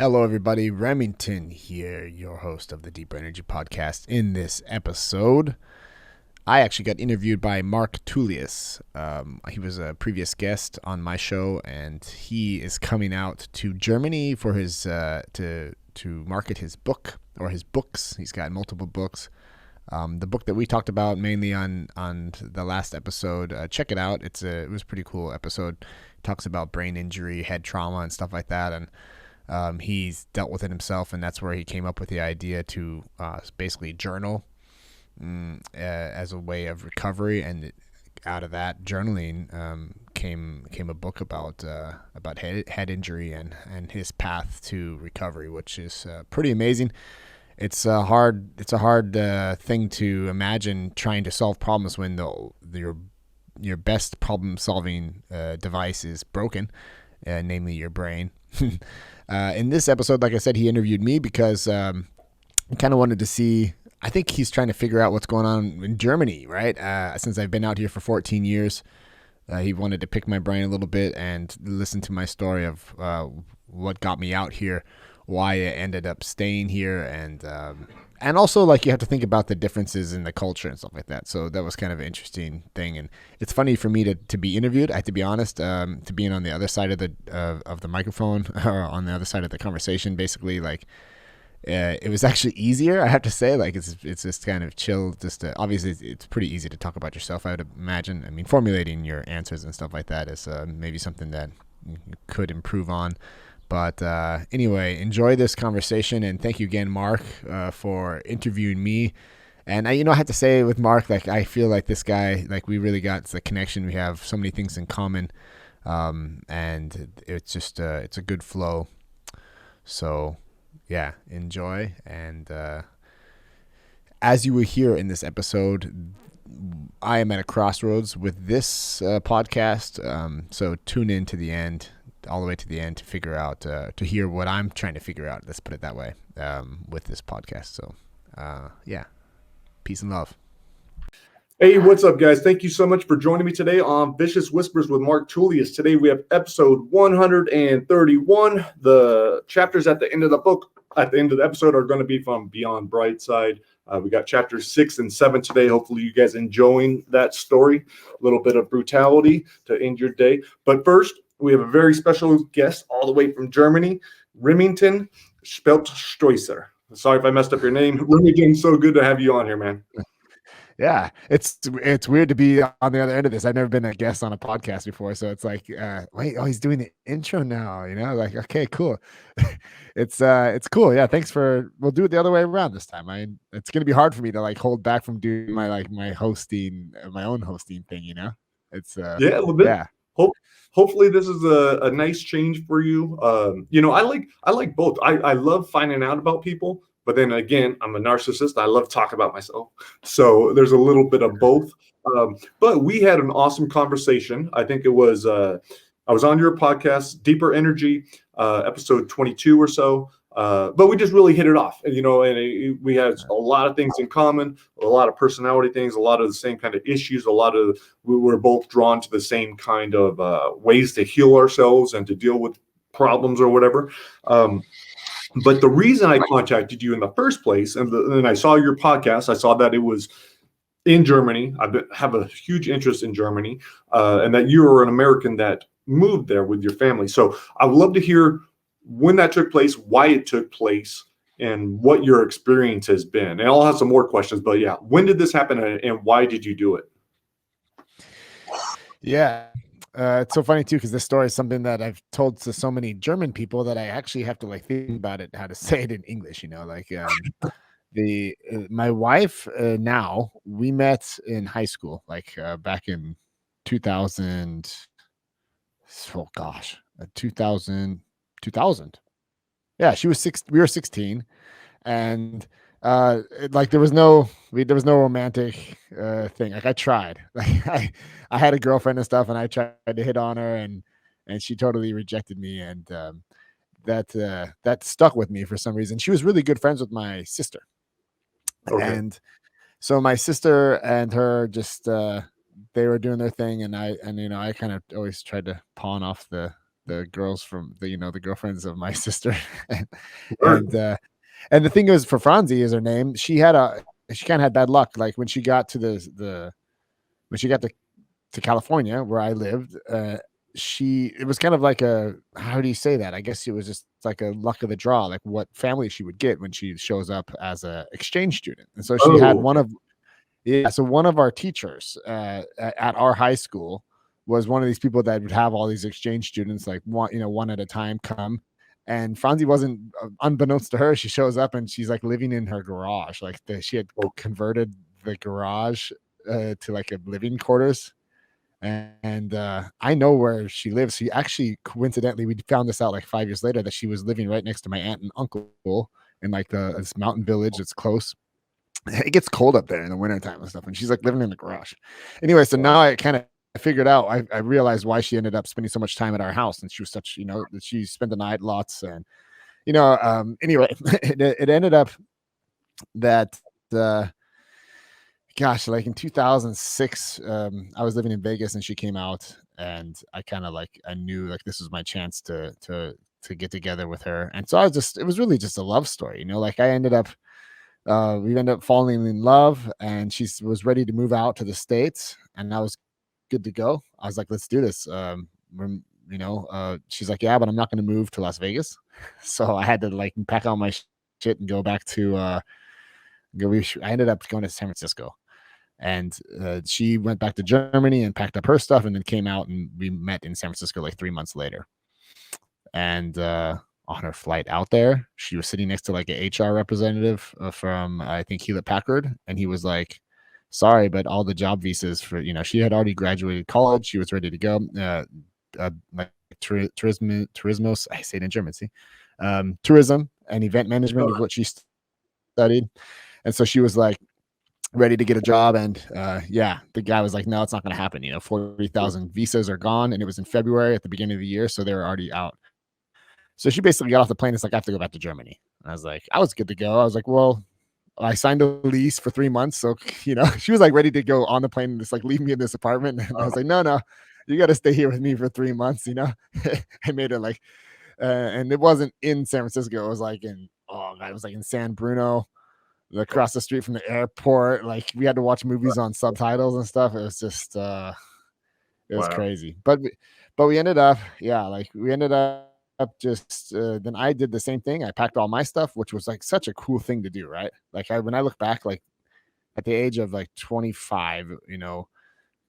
Hello, everybody. Remington here, your host of the Deeper Energy Podcast. In this episode, I actually got interviewed by Mark Tullius. He was a previous guest on my show, and he is coming out to Germany for his to market his book or his books. He's got multiple books. The book that we talked about mainly on the last episode, check it out. It was a pretty cool episode. It talks about brain injury, head trauma, and stuff like that, and he's dealt with it himself, and that's where he came up with the idea to basically journal as a way of recovery. And out of that journaling came a book about head injury and his path to recovery, which is pretty amazing. It's a hard thing to imagine trying to solve problems when your best problem solving device is broken, namely your brain. In this episode, like I said, he interviewed me because he kind of wanted to see. I think he's trying to figure out what's going on in Germany, right? Since I've been out here for 14 years, he wanted to pick my brain a little bit and listen to my story of what got me out here, why I ended up staying here, and also, like, you have to think about the differences in the culture and stuff like that. So that was kind of an interesting thing, and it's funny for me to be interviewed. I have to be honest, to being on the other side of the microphone or on the other side of the conversation, basically, like. It was actually easier, I have to say. Like, it's just kind of chill. Obviously, it's pretty easy to talk about yourself, I would imagine. I mean, formulating your answers and stuff like that is maybe something that you could improve on. But anyway, enjoy this conversation, and thank you again, Mark, for interviewing me. And I have to say with Mark, like, I feel like this guy, like, we really got the connection. We have so many things in common, and it's just it's a good flow. So. Yeah, enjoy. And as you will hear in this episode, I am at a crossroads with this podcast. So tune in to the end, all the way to the end, to figure out, to hear what I'm trying to figure out. Let's put it that way, with this podcast. So, yeah, peace and love. Hey, what's up, guys? Thank you so much for joining me today on Vicious Whispers with Mark Tullius. Today we have episode 131. The chapters at the end of the book, at the end of the episode, are going to be from Beyond Brightside. We got chapters 6 and 7 today. Hopefully you guys enjoying that story. A little bit of brutality to end your day. But first, we have a very special guest all the way from Germany, Remington Speltstreusser. Sorry if I messed up your name. Remington, so good to have you on here, man. Yeah, it's weird to be on the other end of this. I've never been a guest on a podcast before, so it's like, wait, he's doing the intro now, like, okay, cool. It's cool. Yeah, we'll do it the other way around this time. It's gonna be hard for me to, like, hold back from doing my own hosting thing. It's yeah. Well, yeah. Hopefully this is a nice change for you. I like both. I love finding out about people. But then again, I'm a narcissist. I love talking about myself. So there's a little bit of both. But we had an awesome conversation. I think it was, I was on your podcast, Deeper Energy, episode 22 or so. But we just really hit it off. And we had a lot of things in common, a lot of personality things, a lot of the same kind of issues. We were both drawn to the same kind of ways to heal ourselves and to deal with problems or whatever. But the reason I contacted you in the first place, and then I saw your podcast, I saw that it was in Germany. I have a huge interest in Germany, and that you are an American that moved there with your family. So I would love to hear when that took place, why it took place, and what your experience has been. And I'll have some more questions, but yeah, when did this happen, and why did you do it? Yeah. It's so funny too, because this story is something that I've told to so many German people that I actually have to, like, think about it, how to say it in English. Like, my wife, now, we met in high school, like, back in 2000. Oh gosh, 2000. Yeah, she was 6. We were 16, and like, there was no romantic thing. Like, I tried. Like, I had a girlfriend and stuff, and I tried to hit on her, and she totally rejected me, and that stuck with me for some reason. She was really good friends with my sister. Okay. And so my sister and her just they were doing their thing, and I kind of always tried to pawn off the the girls from the girlfriends of my sister, and Word. and, uh, and the thing is, for Franzi is her name. She kind of had bad luck. Like when she got to when she got to California where I lived, it was kind of like a, how do you say that? I guess it was just like a luck of the draw, like what family she would get when she shows up as a exchange student. And so she had Oh, one okay. of yeah, so one of our teachers at our high school was one of these people that would have all these exchange students, like one at a time, come. And Franzi wasn't, unbeknownst to her, she shows up and she's like living in her garage. Like she had Oh, converted the garage to like a living quarters. And I know where she lives. She actually, coincidentally, we found this out like 5 years later, that she was living right next to my aunt and uncle in like this mountain village that's close. It gets cold up there in the wintertime and stuff, and she's like living in the garage. Anyway, so wow. now I kind of figured out, I realized why she ended up spending so much time at our house, and she was such, that she spent the night lots. And anyway, it ended up that uh gosh, like in 2006, I was living in Vegas and she came out, and I kind of like, I knew like this was my chance to get together with her. And so it was really just a love story, like we ended up falling in love, and she was ready to move out to the States, and I was good to go. I was like, let's do this. She's like, yeah, but I'm not going to move to Las Vegas. So I had to like pack all my shit and go back to, I ended up going to San Francisco, and she went back to Germany and packed up her stuff, and then came out, and we met in San Francisco like 3 months later. And on her flight out there, she was sitting next to like an HR representative from, I think, Hewlett Packard, and he was like, "Sorry, but all the job visas for, she had already graduated college, she was ready to go. Like tourismos, I say it in German, see, tourism and event management is Oh, what she studied, and so she was like ready to get a job. And yeah, the guy was like, no, it's not going to happen. 40,000 visas are gone, and it was in February at the beginning of the year, so they were already out. So she basically got off the plane. It's like, I have to go back to Germany. And I was like, I was good to go. I was like, well, I signed a lease for 3 months. So, she was like ready to go on the plane and just like leave me in this apartment. And I was like, no, you got to stay here with me for 3 months. I made it like, and it wasn't in San Francisco. It was like oh God, it was like in San Bruno, across the street from the airport. Like we had to watch movies on subtitles and stuff. It was just, it was wow. crazy. But we ended up, yeah, like we ended up just then I did the same thing. I packed all my stuff, which was like such a cool thing to do, right? Like when I look back, like at the age of like 25,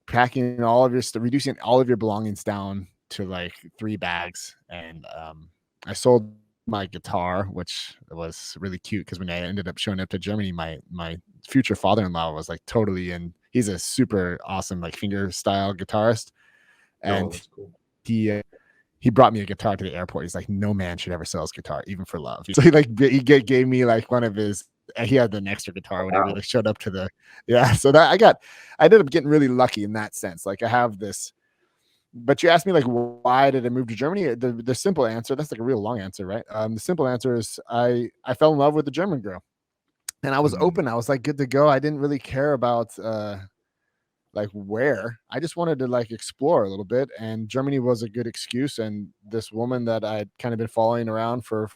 packing all of your stuff, reducing all of your belongings down to like 3 bags. And I sold my guitar, which was really cute, because when I ended up showing up to Germany, my future father-in-law was like totally in. He's a super awesome like finger style guitarist, Oh, and that's cool. he brought me a guitar to the airport. He's like, no man should ever sell his guitar, even for love. So he gave me like one of his. He had an extra guitar when he Wow. really showed up to the. Yeah, so that I ended up getting really lucky in that sense. Like I have this. But you asked me like, why did I move to Germany? The simple answer, that's like a real long answer, right? The simple answer is I fell in love with the German girl, and I was Mm. open. I was like good to go. I didn't really care about like where. I just wanted to like explore a little bit, and Germany was a good excuse. And this woman that I'd kind of been following around for,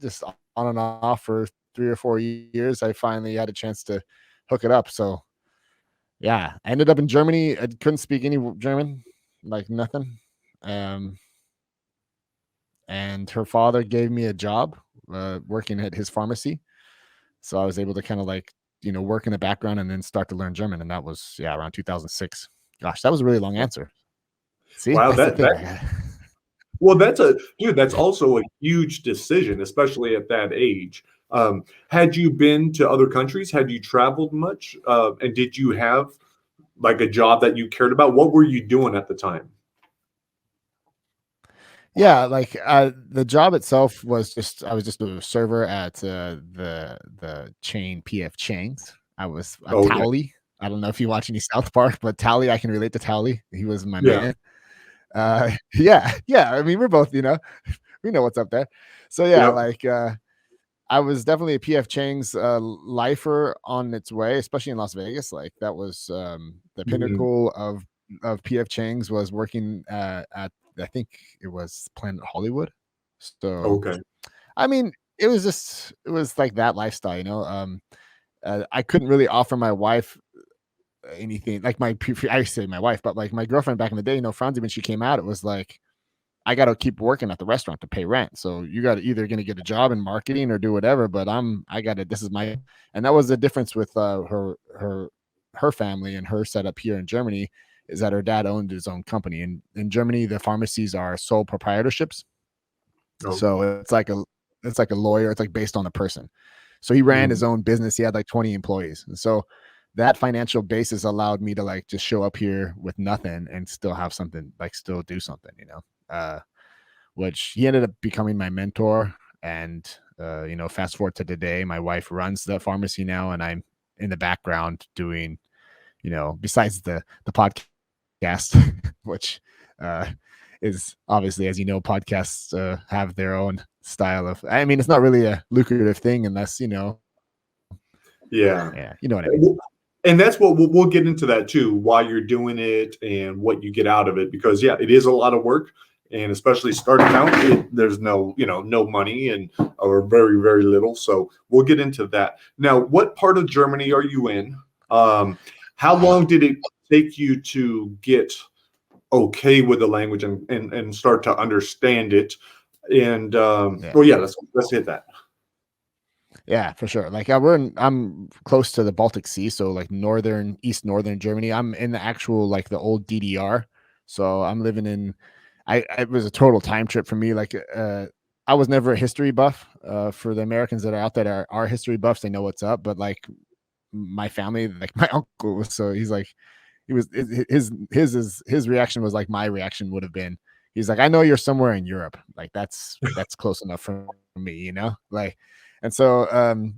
just on and off for 3 or 4 years, I finally had a chance to hook it up. So yeah, I ended up in Germany. I couldn't speak any German, like nothing. Um, and her father gave me a job working at his pharmacy. So I was able to kind of like, work in the background and then start to learn German. And that was, yeah, around 2006. Gosh, that was a really long answer. See, Wow, that's the that thing. well, that's a dude. That's also a huge decision, especially at that age. Had you been to other countries? Had you traveled much? And did you have like a job that you cared about? What were you doing at the time? Yeah, like the job itself was just, I was just a server at the chain PF Chang's. I was a Oh yeah, Towley. I don't know if you watch any South Park, but Towley, I can relate to Towley. He was my yeah, man. Yeah, yeah. I mean, we're both, we know what's up there. So yeah, yep. like I was definitely a PF Chang's lifer on its way, especially in Las Vegas. Like that was the Mhm. pinnacle of PF Chang's, was working at I think it was Planet Hollywood. So Okay. I mean, it was like that lifestyle, I couldn't really offer my wife anything like I say my wife, but like my girlfriend back in the day, Franzi, when she came out, it was like, I got to keep working at the restaurant to pay rent. So you got to either going to get a job in marketing or do whatever. But I got to, this is my, and that was the difference with her family and her setup here in Germany is that her dad owned his own company. And in Germany, the pharmacies are sole proprietorships. Oh. So it's like a lawyer. It's like based on the person. So he ran his own business. He had like 20 employees. And so that financial basis allowed me to like just show up here with nothing and still have something, like still do something, which he ended up becoming my mentor. And, fast forward to today, my wife runs the pharmacy now, and I'm in the background doing, besides the podcast, which is obviously, as you know, podcasts have their own style of, I mean, it's not really a lucrative thing unless, Yeah. yeah, you know what I mean? And that's what we'll get into that too, why you're doing it and what you get out of it. Because yeah, it is a lot of work, and especially starting out, there's no money and or very very little. So we'll get into that. Now, what part of Germany are you in? How long did it take you to get okay with the language and start to understand it? And Yeah. well, yeah, let's hit that. Yeah, for sure. Like I'm close to the Baltic Sea, so like east northern Germany. I'm in the actual like the old DDR. So I'm living in it was a total time trip for me. Like I was never a history buff. For the Americans that are out there are history buffs, they know what's up. But like my family, like my uncle was, so he's like he was his reaction was like my reaction would have been. He's like, I know you're somewhere in Europe. Like that's close enough for me, like. And so,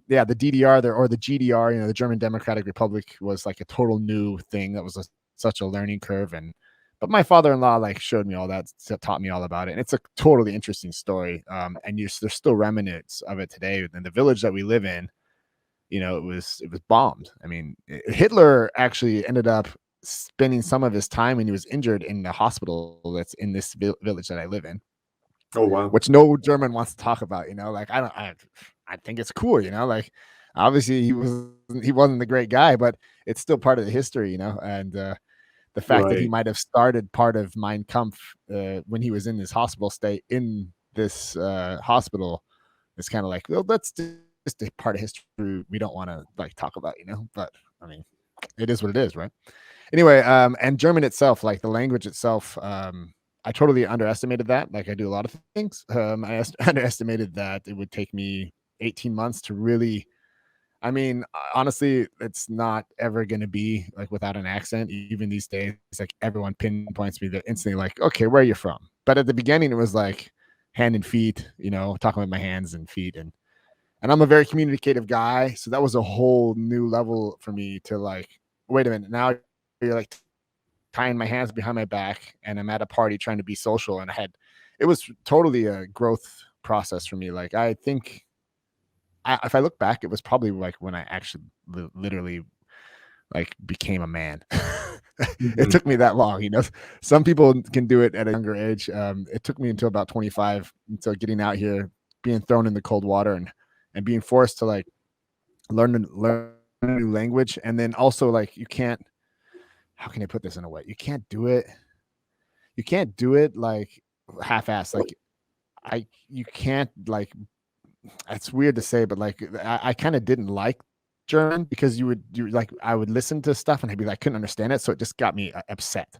yeah, the DDR there, or the GDR, the German Democratic Republic, was like a total new thing. That was such a learning curve. But my father-in-law like showed me all that, taught me all about it. And it's a totally interesting story. And there's still remnants of it today. In the village that we live in, it was bombed. I mean, Hitler actually ended up spending some of his time when he was injured in the hospital that's in this village that I live in. Oh wow. Which no German wants to talk about, like I think it's cool, like obviously he wasn't the great guy, but it's still part of the history, and the fact that he Right. might have started part of Mein Kampf when he was in this hospital stay in this hospital is kind of like, well, that's just a part of history we don't want to like talk about, but I mean, it is what it is, right? Anyway, and German itself, like the language itself, I totally underestimated that. Like I do a lot of things. I underestimated that it would take me 18 months to really. I mean, honestly, it's not ever going to be like without an accent. Even these days, like everyone pinpoints me. They're instantly like, okay, where are you from? But at the beginning, it was like hand and feet, talking with my hands and feet. And I'm a very communicative guy. So that was a whole new level for me to like, wait a minute. Now you're like tying my hands behind my back and I'm at a party trying to be social. And it was totally a growth process for me. Like, I think if I look back, it was probably like when I actually literally like became a man. It Mhm. took me that long, some people can do it at a younger age. It took me until about 25 until getting out here, being thrown in the cold water and being forced to like learn a new language. And then also like, you can't, how can I put this in a way? You can't do it like half-assed. Like you can't like, it's weird to say, but like I kind of didn't like German because you like, I would listen to stuff and I'd be like, couldn't understand it. So it just got me upset.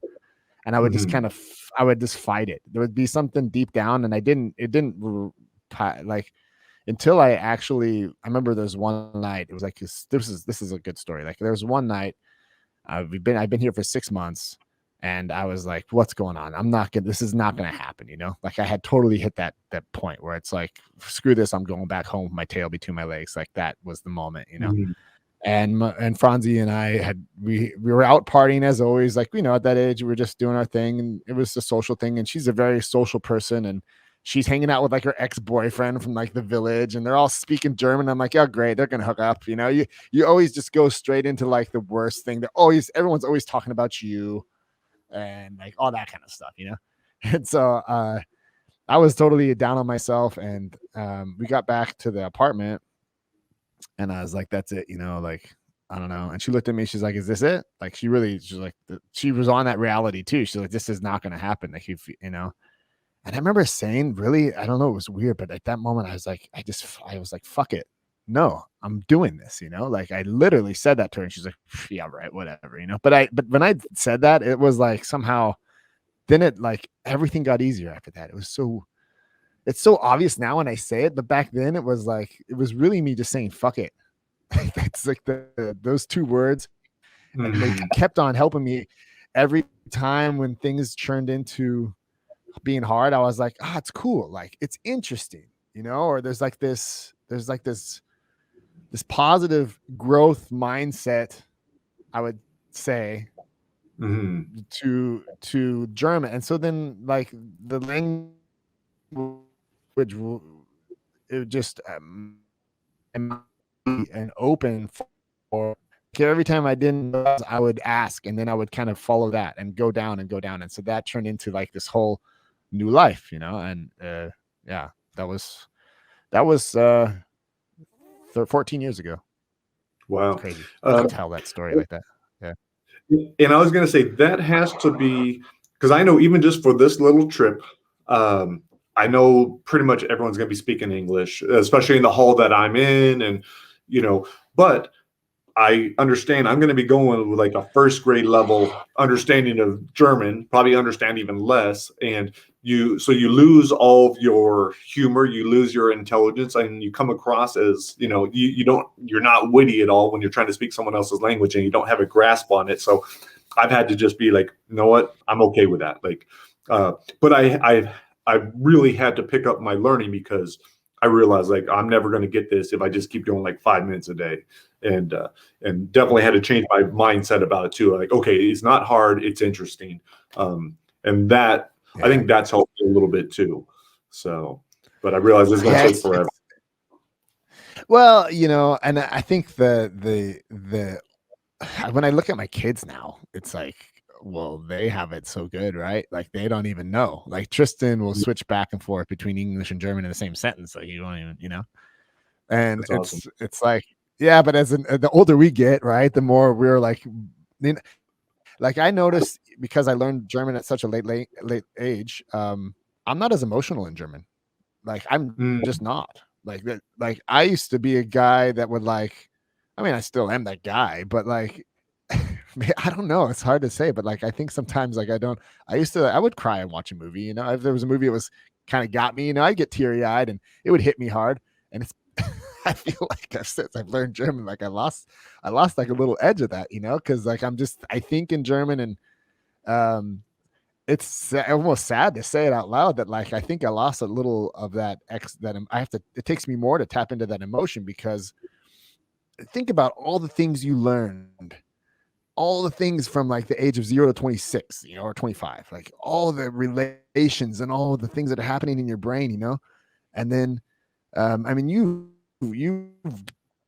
And I would just Mhm. I would just fight it. There would be something deep down and it didn't like until I remember there's one night, it was like, this is a good story. Like there's one night, I've been here for 6 months and I was like, what's going on? This is not going to happen. Like I had totally hit that point where it's like, screw this. I'm going back home with my tail between my legs. Like that was the moment, Mhm. and Franzi and I we were out partying as always. Like, at that age, we were just doing our thing and it was a social thing. And she's a very social person and she's hanging out with like her ex-boyfriend from like the village and they're all speaking German. I'm like, oh, great. They're going to hook up. You always just go straight into like the worst thing. Everyone's always talking about you and like all that kind of stuff. And so I was totally down on myself, and we got back to the apartment, and I was like, "That's it," like, I don't know. And she looked at me. She's like, "Is this it?" Like, she's like, she was on that reality too. She's like, "This is not going to happen." Like, And I remember saying, really, I don't know, it was weird, but at that moment, I was like, I was like, "Fuck it, no, I'm doing this." Like, I literally said that to her, and she's like, "Yeah, right, whatever." But when I said that, it was like somehow, then it like everything got easier after that. It's so obvious now when I say it, but back then it was really me just saying "fuck it." That's like those two words, and they kept on helping me every time when things turned into being hard. I was like, it's cool, like it's interesting, or there's this positive growth mindset, I would say, to German. And so then, like, the language, it just and open for every time I didn't, I would ask, and then I would kind of follow that and go down, and so that turned into like this whole new life, and yeah, that was 14 years ago. Wow. Crazy to tell that story like that. Yeah. And I was going to say that has to be, because I know even just for this little trip, I know pretty much everyone's going to be speaking English, especially in the hall that I'm in, and but I understand I'm going to be going with like a first grade level understanding of German, probably understand even less. And you lose all of your humor, you lose your intelligence, and you come across as, you're not witty at all when you're trying to speak someone else's language and you don't have a grasp on it. So I've had to just be like, you know what, I'm okay with that. Like, but I really had to pick up my learning, because I realized, like, I'm never going to get this if I just keep doing like 5 minutes a day. And definitely had to change my mindset about it too. Like, okay, it's not hard, it's interesting. And that, I think that's helped me a little bit too. So, but I realize it's going to take forever. Well, and I think the when I look at my kids now, it's like, well, they have it so good, right? Like, they don't even know. Like, Tristan will switch back and forth between English and German in the same sentence. Like, you don't even, and That's awesome. it's like, yeah, but the older we get, right, the more we're like, like, I noticed, because I learned German at such a late age, I'm not as emotional in German. Like, I'm just not like that. Like, I used to be a guy that would, like, I mean, I still am that guy, but like, I don't know. It's hard to say, but like, I think sometimes, like, I would cry and watch a movie, if there was a movie that was kind of got me, I'd get teary eyed and it would hit me hard. And it's, I feel like since I've learned German, like, I lost like a little edge of that, cause like, I think in German, and, it's almost sad to say it out loud that, like, I think I lost a little of that it takes me more to tap into that emotion, because think about all the things you learned, all the things from like the age of 0 to 26, or 25, like all the relations and all the things that are happening in your brain, and then, I mean, you've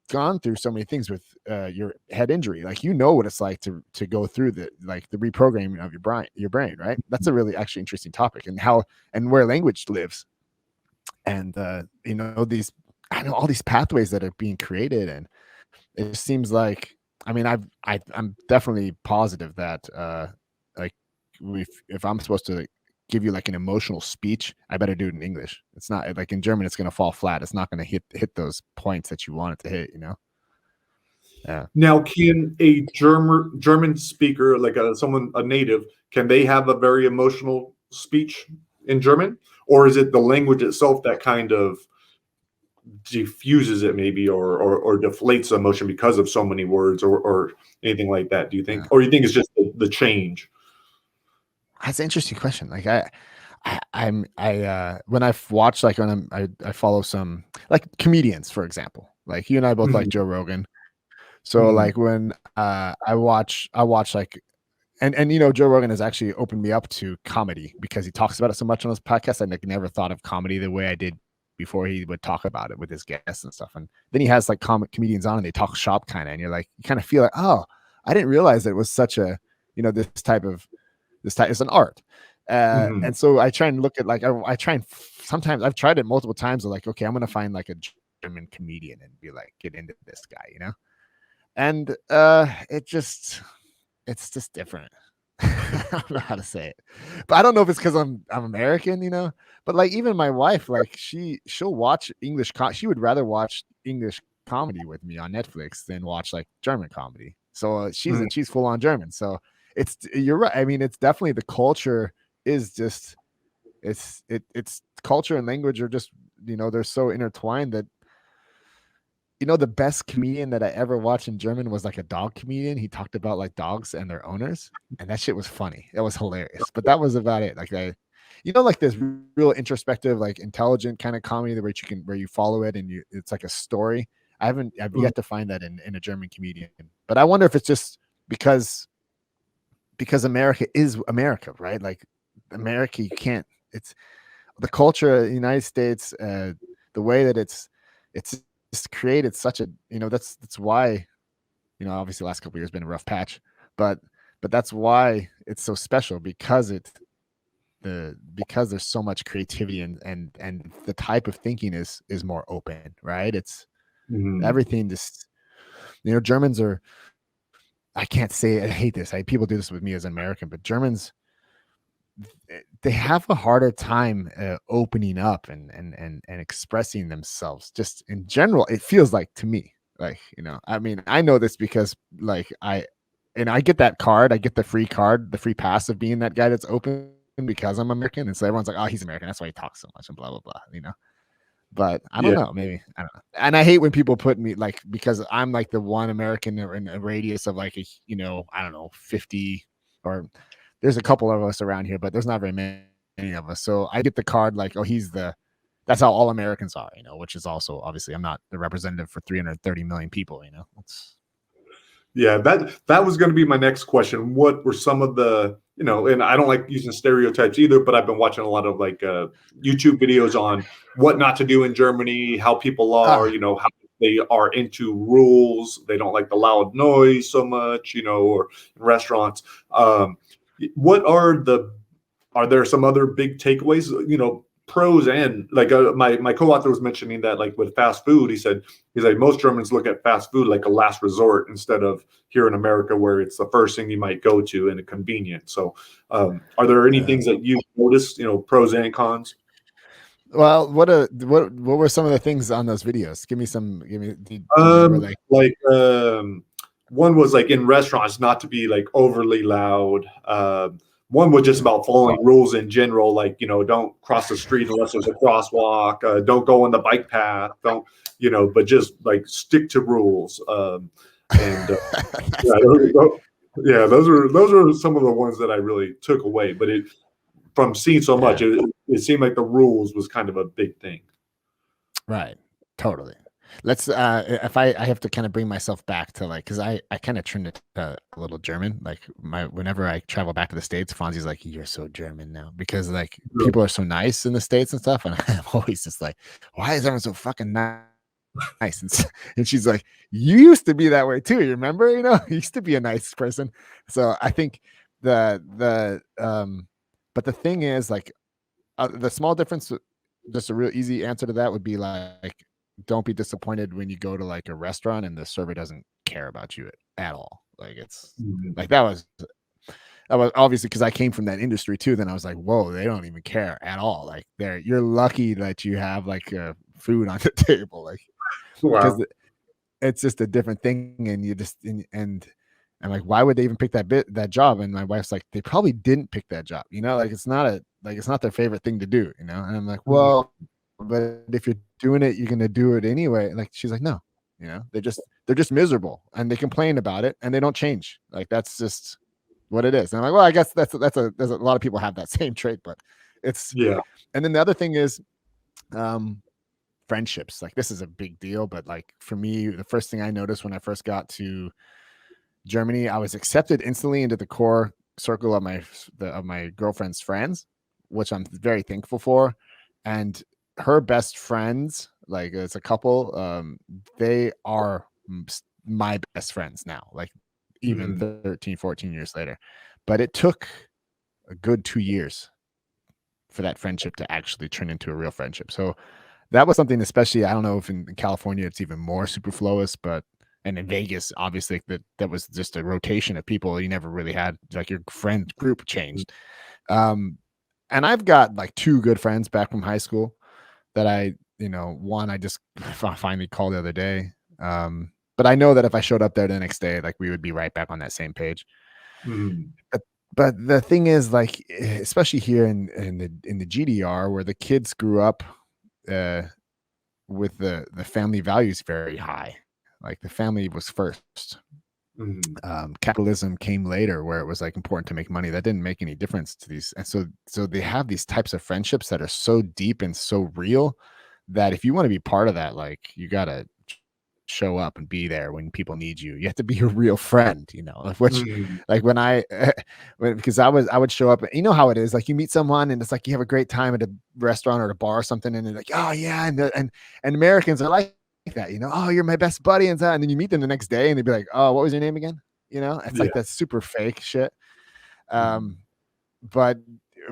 gone through so many things with your head injury. Like, what it's like to go through the reprogramming of your brain, right? That's a really actually interesting topic, and how and where language lives, and I know all these pathways that are being created, and it just seems like, I mean, I'm definitely positive that like, if I'm supposed to give you like an emotional speech, I better do it in English. It's not like in German, it's going to fall flat. It's not going to hit those points that you want it to hit, Yeah. Now, can a German speaker, like a native, can they have a very emotional speech in German, or is it the language itself that kind of diffuses it, maybe, or deflates the emotion because of so many words, or anything like that? Do you think, or you think it's just the change? That's an interesting question. Like, when I've watched, like, when I follow some like comedians, for example, like you and I both like Joe Rogan. So like, when I watch like, and Joe Rogan has actually opened me up to comedy, because he talks about it so much on his podcast. I like never thought of comedy the way I did before he would talk about it with his guests and stuff. And then he has like comedians on, and they talk shop kind of, and you're like, you kind of feel like, oh, I didn't realize that it was such a, this type, it's an art. Mhm. And so I try and look at like I try and sometimes I've tried it multiple times. Like, okay, I'm gonna find like a German comedian and be like, get into this guy, you know. And it's just different. I don't know how to say it, but I don't know if it's because I'm American, you know. But like even my wife, like she'll watch she would rather watch English comedy with me on Netflix than watch like German comedy. So Mhm. she's full on German. So you're right. I mean, it's definitely the culture is just it's culture and language are just, you know, they're so intertwined that, you know, the best comedian that I ever watched in German was like a dog comedian. He talked about like dogs and their owners, and that shit was funny. It was hilarious, but that was about it. Like you know, like this real introspective, like intelligent kind of comedy where where you follow it and it's like a story. I've Mhm. yet to find that in a German comedian, but I wonder if it's just because America is America, right? Like America, you can't. It's the culture of the United States, the way that it's just created such a, you know, that's why, you know, obviously the last couple of years been a rough patch, but that's why it's so special because because there's so much creativity and the type of thinking is more open, right? It's Mhm. everything just, you know, Germans are, I can't say, I hate this. People do this with me as an American, but Germans, they have a harder time opening up and expressing themselves just in general. It feels like to me, like, you know, I mean, I know this because like I get that card, I get the free card, the free pass of being that guy that's open because I'm American, and so everyone's like, oh, he's American, that's why he talks so much and blah blah blah, you know. But I don't Yeah. know, maybe I don't know. And I hate when people put me like, because I'm like the one American in a radius of like you know, I don't know, 50, or there's a couple of us around here, but there's not very many of us. So I get the card like, oh, that's how all Americans are, you know, which is also obviously I'm not the representative for 330 million people, you know. It's Yeah, that was going to be my next question. What were some of the, you know, and I don't like using stereotypes either, but I've been watching a lot of like YouTube videos on what not to do in Germany, how people are, ah you know, how they are into rules. They don't like the loud noise so much, you know, or in restaurants. Um, what are there some other big takeaways, you know, pros and like my co-author was mentioning that like with fast food, he's like most Germans look at fast food like a last resort instead of here in America where it's the first thing you might go to and a convenient. So are there any uh, things that you noticed, you know, pros and cons? well, what were some of the things on those videos? Give me, do you remember like Like one was like in restaurants not to be like overly loud. One was just about following rules in general, like, you know, don't cross the street unless there's a crosswalk. Don't go on the bike path. Don't, you know, but just like stick to rules. And that's yeah, the great. yeah, those are some of the ones that I really took away. But it from seeing so much, Yeah. it seemed like the rules was kind of a big thing. Right. Totally. Let's if I have to kind of bring myself back to like, because I kind of turned it to a little German. Like whenever I travel back to the States, Fonzie's like, you're so German now, because like people are so nice in the States and stuff. And I'm always just like, why is everyone so fucking nice? And she's like, you used to be that way too. You remember, you know, you used to be a nice person. So I think but the thing is like, the small difference, just a real easy answer to that would be like, don't be disappointed when you go to like a restaurant and the server doesn't care about you at all. Like it's Mhm. like that was obviously because I came from that industry too. Then I was like, whoa, they don't even care at all. Like you're lucky that you have like food on the table, like because Wow. it's just a different thing, and you just and I'm like, why would they even pick that job? And my wife's like, they probably didn't pick that job, you know, like it's not their favorite thing to do, you know. And I'm like, Mhm. well, but if you're doing it, you're gonna do it anyway. Like she's like, no, you know, they're just miserable and they complain about it and they don't change. Like that's just what it is. And I'm like, well, I guess there's a lot of people have that same trait, but it's Yeah. and then the other thing is um friendships. Like this is a big deal, but like for me, the first thing I noticed when I first got to Germany, I was accepted instantly into the core circle of my girlfriend's friends, which I'm very thankful for. And her best friends, like it's a couple, they are my best friends now, like even Mhm. 13, 14 years later. But it took a good 2 years for that friendship to actually turn into a real friendship. So that was something, especially, I don't know if in California it's even more superfluous, but and in Vegas, obviously that was just a rotation of people. You never really had like your friend group changed. And I've got like two good friends back from high school that one I just finally called the other day. But I know that if I showed up there the next day, like we would be right back on that same page. Mm. But the thing is, like, especially here in the GDR, where the kids grew up with the family values very high, like the family was first. Capitalism came later, where it was like important to make money. That didn't make any difference to these, and so they have these types of friendships that are so deep and so real that if you want to be part of that, like you gotta show up and be there when people need you. You have to be a real friend, which like when because I would show up, you know how it is, like you meet someone and it's like you have a great time at a restaurant or a bar or something, and they're like, oh yeah, and Americans are like that, oh, you're my best buddy, and then you meet them the next day and they'd be like, oh, what was your name again? It's like that super fake shit. But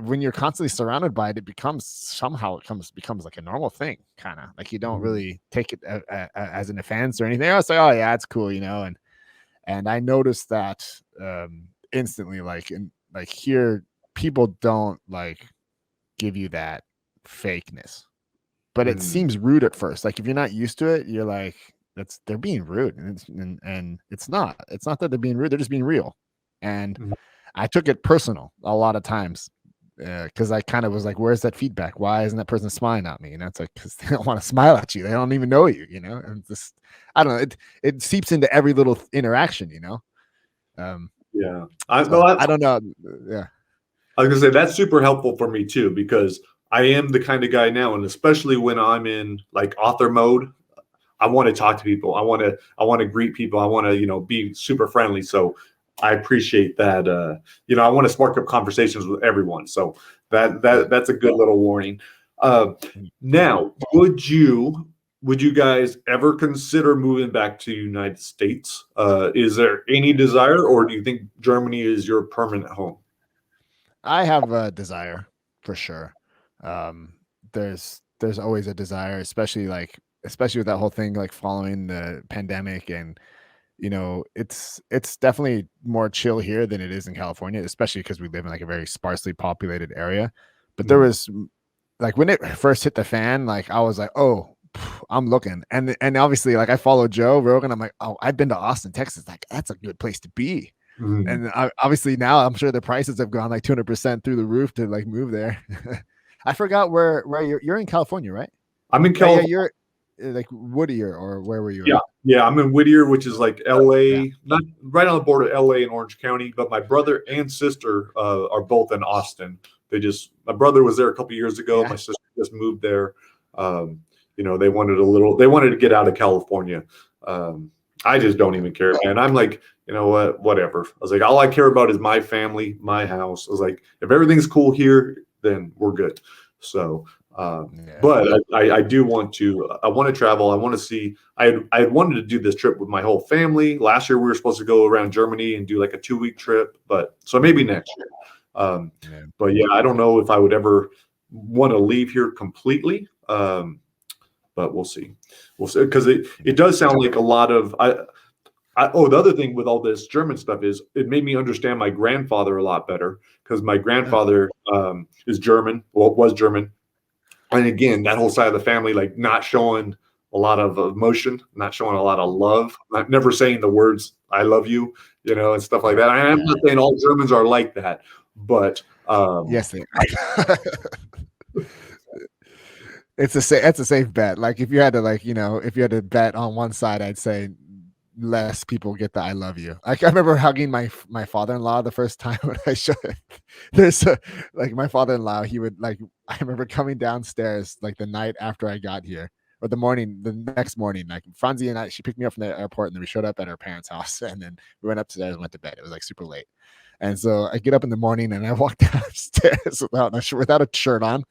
when you're constantly surrounded by it, it becomes like a normal thing, kind of like you don't really take it as an offense or anything. I was like, oh yeah, it's cool, and I noticed that instantly, like here, people don't like give you that fakeness, but it seems rude at first. Like if you're not used to it, you're like, they're being rude, and it's not that they're being rude, they're just being real. And I took it personal a lot of times because I kind of was like, where's that feedback? Why isn't that person smiling at me? And it's like, because they don't want to smile at you. They don't even know you, and just, I don't know. It seeps into every little interaction, Yeah. I don't know. Yeah. I was gonna say that's super helpful for me too, because I am the kind of guy now, and especially when I'm in like author mode, I want to talk to people. I want to greet people. I want to, be super friendly. So I appreciate that. I want to spark up conversations with everyone. So that's a good little warning. Now, would you guys ever consider moving back to the United States? Is there any desire, or do you think Germany is your permanent home? I have a desire for sure. There's always a desire, especially with that whole thing, like following the pandemic, and it's definitely more chill here than it is in California, especially because we live in like a very sparsely populated area. But there was like when it first hit the fan, like I was like, oh, I'm looking, and obviously like I follow Joe Rogan. I'm like, oh, I've been to Austin, Texas. Like that's a good place to be. And obviously now I'm sure the prices have gone like 200% through the roof to like move there. I forgot where you're in California, right? I'm in California. Yeah, you're like Whittier, or where were you? Yeah, I'm in Whittier, which is like LA, not right on the border of LA and Orange County. But my brother and sister are both in Austin. My brother was there a couple years ago. My sister just moved there. They wanted to get out of California. I just don't even care, man. I'm like, you know what, whatever. I was like, all I care about is my family, my house. I was like, if everything's cool here, then we're good. So, but I do want to, I want to travel. I want to see, I had wanted to do this trip with my whole family. Last year, we were supposed to go around Germany and do like a 2-week trip, so maybe next year. But yeah, I don't know if I would ever want to leave here completely. But we'll see. Because it does sound like a lot of, the other thing with all this German stuff is it made me understand my grandfather a lot better, because my grandfather is German, was German. And again, that whole side of the family, like not showing a lot of emotion, not showing a lot of love, never saying the words, I love you, and stuff like that. I'm not saying all Germans are like that, but yes, they are. It's a safe bet. Like if you had to if you had to bet on one side, I'd say less people get the I love you. Like I remember hugging my father-in-law the first time when I showed it. My father-in-law, he would I remember coming downstairs like the night after I got here, or the next morning, like Franzi and she picked me up from the airport, and then we showed up at our parents' house, and then we went upstairs and went to bed. It was like super late. And so I get up in the morning and I walk downstairs without a shirt on,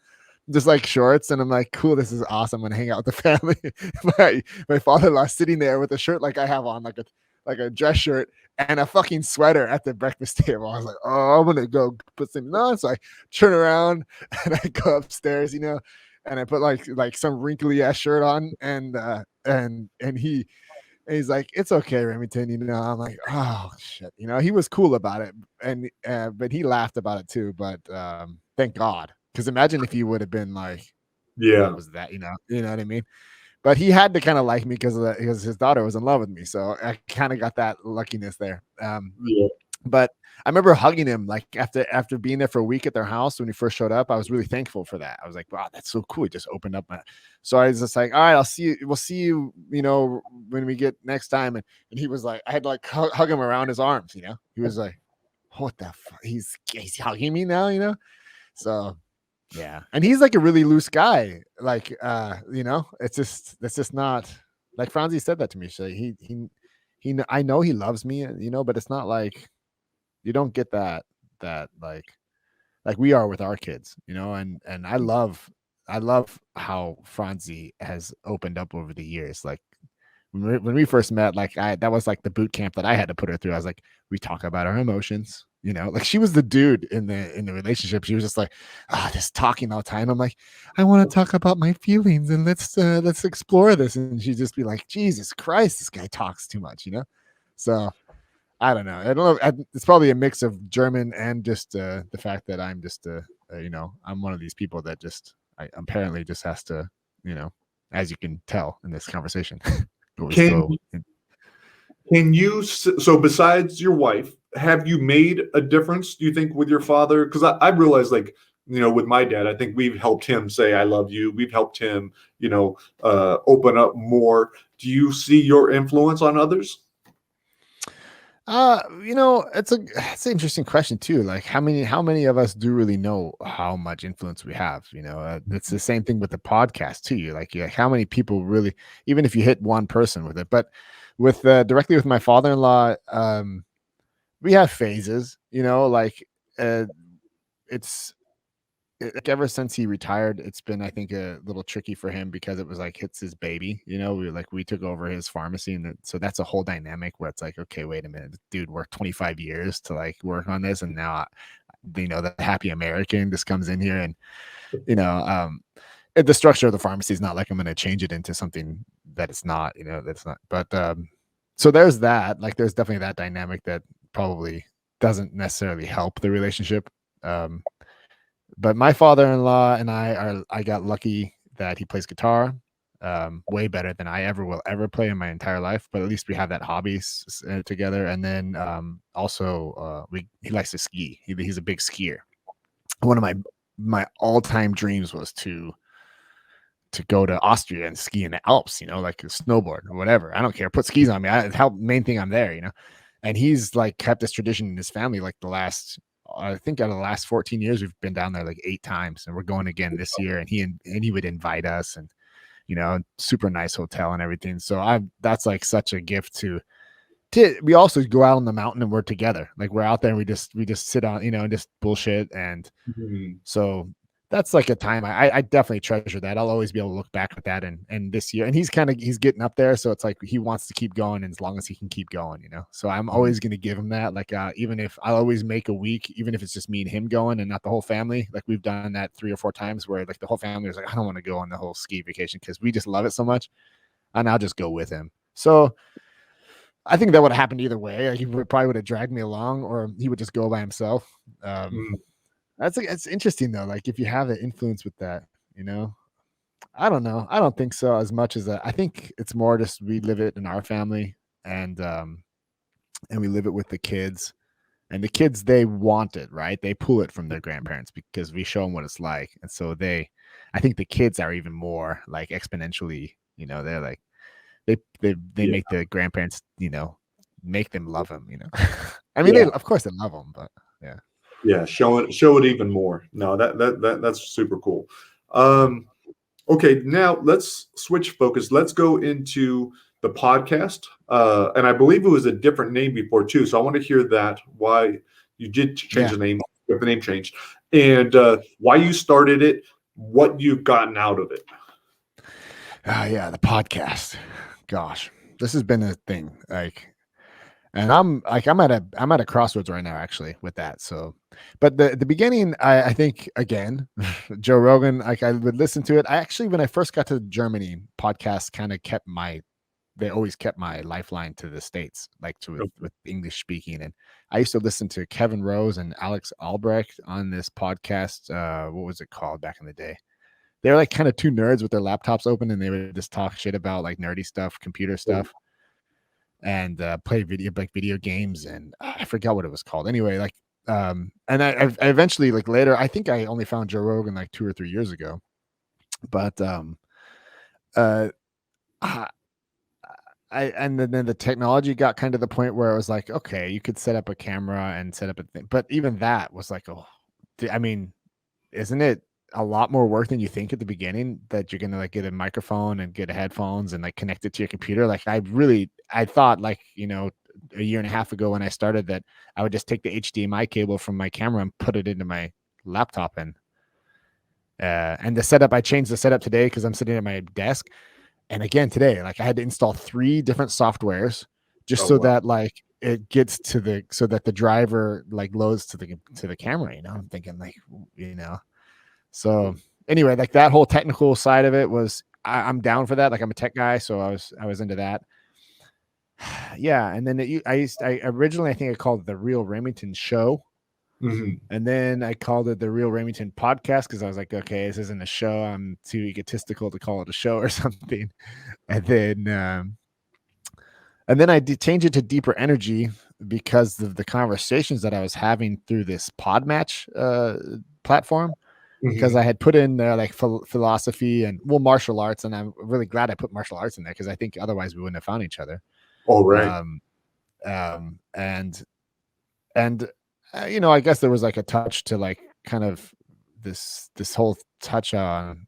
just like shorts, and I'm like, cool, this is awesome. I'm gonna hang out with the family. my father-in-law sitting there with a shirt like I have on, like a dress shirt, and a fucking sweater at the breakfast table. I was like, oh, I'm gonna go put something on. So I turn around and I go upstairs, and I put like some wrinkly ass shirt on, and he's like, it's okay, Remington. I'm like, oh shit. He was cool about it, and but he laughed about it too. But thank God, because imagine if he would have been like, what was that? You know what I mean? But he had to kind of like me because his daughter was in love with me, so I kind of got that luckiness there. Yeah. But I remember hugging him like after being there for a week at their house when he first showed up. I was really thankful for that. I was like, wow, that's so cool. He just opened up so I was just like, all right, I'll see you. We'll see you, when we get next time. And he was like, I had to like hug him around his arms, He was like, what the fuck? He's hugging me now. So yeah. And he's like a really loose guy. Like, it's just not like Franzi said that to me. So I know he loves me, but it's not like you don't get that like we are with our kids, and I love how Franzi has opened up over the years. Like when we first met, like that was like the boot camp that I had to put her through. I was like, we talk about our emotions, like she was the dude in the relationship. She was just like, just talking all the time. I'm like, I want to talk about my feelings and let's explore this. And she'd just be like, Jesus Christ, this guy talks too much, So I don't know. I don't know. It's probably a mix of German and just the fact that I'm just I'm one of these people that just apparently just has to, as you can tell in this conversation, always Can you, so besides your wife, have you made a difference, do you think, with your father? Because I realized, like, with my dad, I think we've helped him say I love you. We've helped him, open up more. Do you see your influence on others? It's an interesting question too. Like how many of us do really know how much influence we have? It's the same thing with the podcast too. Like how many people really, even if you hit one person with it, but with directly with my father-in-law, we have phases, like it's like ever since he retired, it's been, I think, a little tricky for him because it was like it's his baby. We took over his pharmacy, and so that's a whole dynamic where it's like, okay, wait a minute, dude, worked 25 years to like work on this, and now, the happy American just comes in here, and the structure of the pharmacy is not like I'm going to change it into something that it's not, that's not. But so there's that. Like, there's definitely that dynamic that probably doesn't necessarily help the relationship. But my father-in-law and I got lucky that he plays guitar way better than I will ever play in my entire life. But at least we have that hobby together. And then also he likes to ski. He's a big skier. One of my all-time dreams was to go to Austria and ski in the Alps, like a snowboard or whatever. I don't care. Put skis on me. Main thing I'm there, And he's like kept this tradition in his family like I think out of the last 14 years, we've been down there like 8 times, and we're going again this year. And he would invite us, and super nice hotel and everything. So that's like such a gift to. We also go out on the mountain and we're together. Like we're out there and we just sit on, and just bullshit. And so that's like a time I definitely treasure that. I'll always be able to look back at that. And this year, and he's getting up there. So it's like, he wants to keep going, and as long as he can keep going, so I'm always going to give him that. Like, even if I'll always make a week, even if it's just me and him going and not the whole family, like we've done that 3 or 4 times where like the whole family was like, I don't want to go on the whole ski vacation because we just love it so much. And I'll just go with him. So I think that would have happened either way. Like, he probably would have dragged me along, or he would just go by himself. It's interesting though. Like if you have the influence with that, I don't know. I don't think so as much as that. I think it's more just we live it in our family, and we live it with the kids, and the kids, they want it, right? They pull it from their grandparents because we show them what it's like. And so I think the kids are even more like exponentially, they're like, they make the grandparents, make them love them, I mean, of course they love them, but yeah. Yeah, show it even more. No, that's super cool. Okay, now let's switch focus. Let's go into the podcast. And I believe it was a different name before too. So I want to hear that, why you did change the name, if the name changed, and why you started it, what you've gotten out of it. Yeah, the podcast. Gosh, this has been a thing. Like, And I'm at a crossroads right now actually with that. So, but the beginning, I think again, Joe Rogan, like I would listen to it. I actually, when I first got to Germany, podcasts kind of they always kept my lifeline to the States, like with English speaking. And I used to listen to Kevin Rose and Alex Albrecht on this podcast. What was it called back in the day? They were like kind of two nerds with their laptops open, and they would just talk shit about like nerdy stuff, computer stuff, and play video games. And I forgot what it was called. Anyway, like, and I eventually, like later, I think I only found Joe Rogan like 2 or 3 years ago, but uh, and then the technology got kind of the point where it was like, okay, you could set up a camera and set up a thing, but even that was like, oh, I mean, isn't it a lot more work than you think at the beginning that you're gonna like get a microphone and get headphones and like connect it to your computer? Like I thought like, a year and a half ago when I started that I would just take the HDMI cable from my camera and put it into my laptop and I changed the setup today because I'm sitting at my desk. And again, today, like I had to install 3 different softwares just that like it gets so that the driver like loads to the camera, I'm thinking like, so anyway, like that whole technical side of it was, I'm down for that. Like I'm a tech guy. So I was into that. Yeah. And then I originally, I think I called it the Real Remington Show. Mm-hmm. And then I called it the Real Remington Podcast because I was like, okay, this isn't a show. I'm too egotistical to call it a show or something. And then I did change it to Deeper Energy because of the conversations that I was having through this Podmatch platform. Because I had put in there like philosophy and martial arts, and I'm really glad I put martial arts in there because I think otherwise we wouldn't have found each other. All right. I guess there was like a touch to like kind of this whole touch on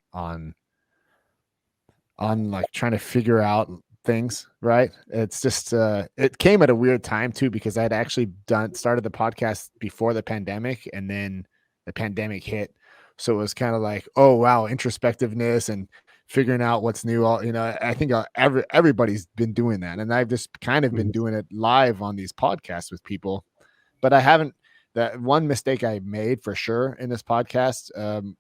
like trying to figure out things, right? It's just it came at a weird time too because I had actually started the podcast before the pandemic, and then the pandemic hit, so it was kind of like, oh wow, introspectiveness and figuring out what's new. I think everybody's been doing that, and I've just kind of been doing it live on these podcasts with people, but I haven't. That one mistake I made for sure in this podcast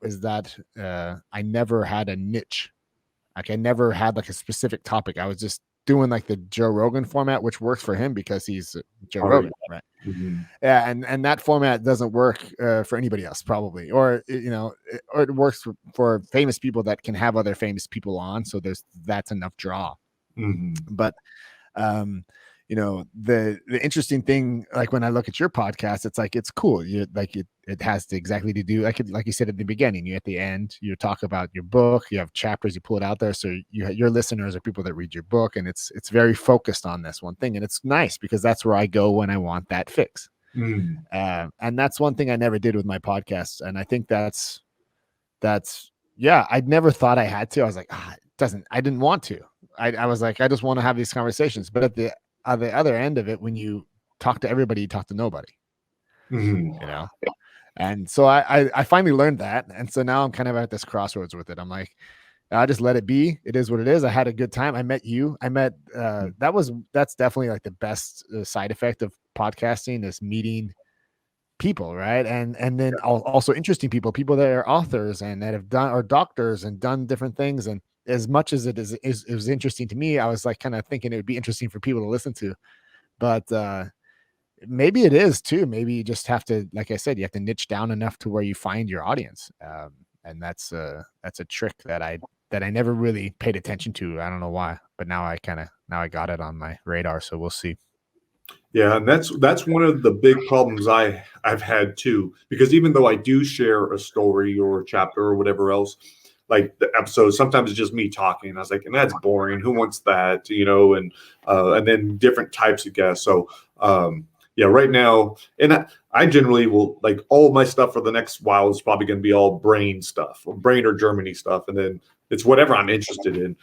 is that I never had a niche. Like I never had like a specific topic. I was just doing like the Joe Rogan format, which works for him because he's Joe Rogan, right? Mm-hmm. Yeah, and that format doesn't work for anybody else probably, or or it works for famous people that can have other famous people on. So that's enough draw. Mm-hmm. But the interesting thing, like when I look at your podcast, it's like, it's cool. You like it has to exactly to do like you said at the beginning, at the end, you talk about your book, you have chapters, you pull it out there. So your listeners are people that read your book, and it's very focused on this one thing. And it's nice because that's where I go when I want that fix. And that's one thing I never did with my podcast. And I think that's, yeah, I never thought I had to. I was like, I didn't want to. I was like, I just want to have these conversations. But at the other end of it, when you talk to everybody, you talk to nobody, and so I finally learned that. And so now I'm kind of at this crossroads with it. I'm like, I just let it be. It is what it is. I had a good time. I met you. That's definitely like the best side effect of podcasting is meeting people, right? And then also interesting people that are authors and that have done, or doctors and done different things. And as much as it was interesting to me, I was like kind of thinking it would be interesting for people to listen to, but maybe it is too. Maybe you just have to, like I said, you have to niche down enough to where you find your audience. And that's a trick that I never really paid attention to. I don't know why, but now I got it on my radar. So we'll see. Yeah, and that's one of the big problems I've had too, because even though I do share a story or a chapter or whatever else, like the episode, sometimes it's just me talking. I was like, and that's boring. Who wants that? And then different types of guests. So yeah, right now, and I generally will, like, all my stuff for the next while is probably going to be all brain stuff, or brain or Germany stuff, and then it's whatever I'm interested in,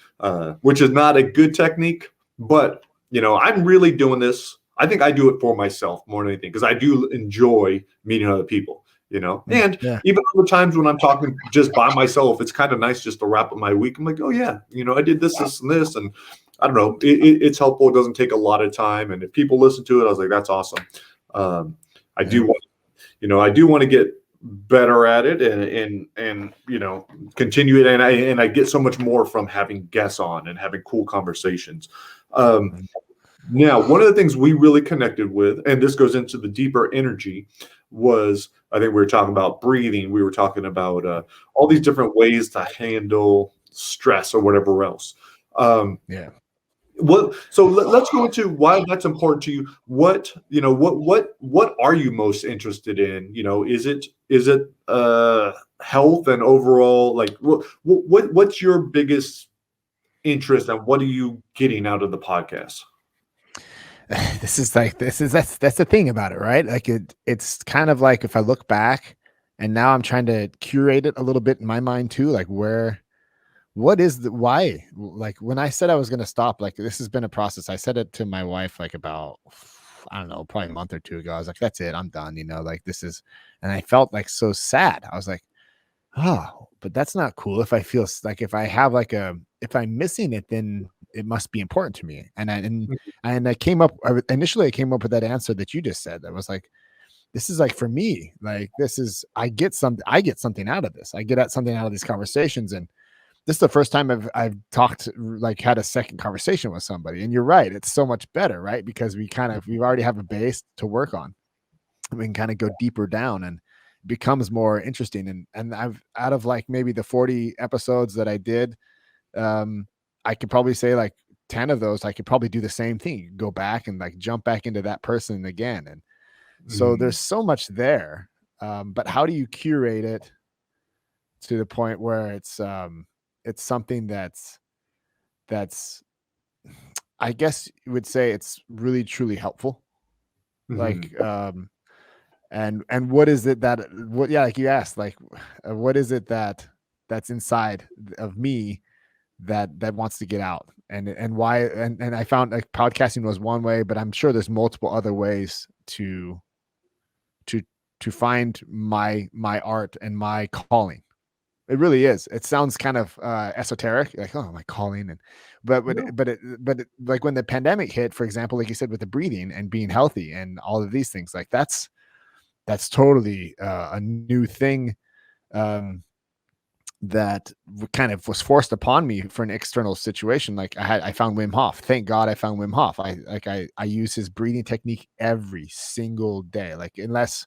which is not a good technique, but I'm really doing this. I think I do it for myself more than anything because I do enjoy meeting other people. And Yeah. even on the times when I'm talking just by myself, it's kind of nice just to wrap up my week. I'm like, oh yeah, I did this, and this, and I don't know. It's helpful. It doesn't take a lot of time, and if people listen to it, I was like, that's awesome. I do want, I do want to get better at it, and continue it, and I get so much more from having guests on and having cool conversations. Now, one of the things we really connected with, and this goes into the deeper energy, was I think we were talking about breathing. We were talking about all these different ways to handle stress or whatever else. Yeah. So let's go into why that's important to you. What are you most interested in? Is it health and overall, like what's your biggest interest, and what are you getting out of the podcast? That's the thing about it, right? Like it's kind of like, if I look back and now I'm trying to curate it a little bit in my mind too, like what is the why? Like when I said I was going to stop, like this has been a process. I said it to my wife like about, I don't know, probably a month or two ago. I was like, that's it, I'm done, like this is, and I felt like so sad. I was like, oh, but that's not cool. If I feel like, if I have like if I'm missing it, then it must be important to me. And I came up, initially I came up with that answer that you just said. That was like, this is like, for me, like this is, I get something out of this. I get something out of these conversations. And this is the first time I've talked, like had a second conversation with somebody. And you're right. It's so much better, right? Because we already have a base to work on. We can kind of go deeper down, and it becomes more interesting. And I've, out of like maybe the 40 episodes that I did, I could probably say like 10 of those, I could probably do the same thing, go back and like jump back into that person again. And so there's so much there. But how do you curate it to the point where it's something that's, I guess you would say it's really truly helpful. Like, and what is it that, like you asked, like, what is it that's inside of me that wants to get out, and why, and I found like podcasting was one way, but I'm sure there's multiple other ways to find my art and my calling. It really is. It sounds kind of esoteric, like, oh, my calling, but like when the pandemic hit, for example, like you said, with the breathing and being healthy and all of these things, like that's totally a new thing that kind of was forced upon me for an external situation. Like I found Wim Hof. Thank God I found Wim Hof. I use his breathing technique every single day. Like unless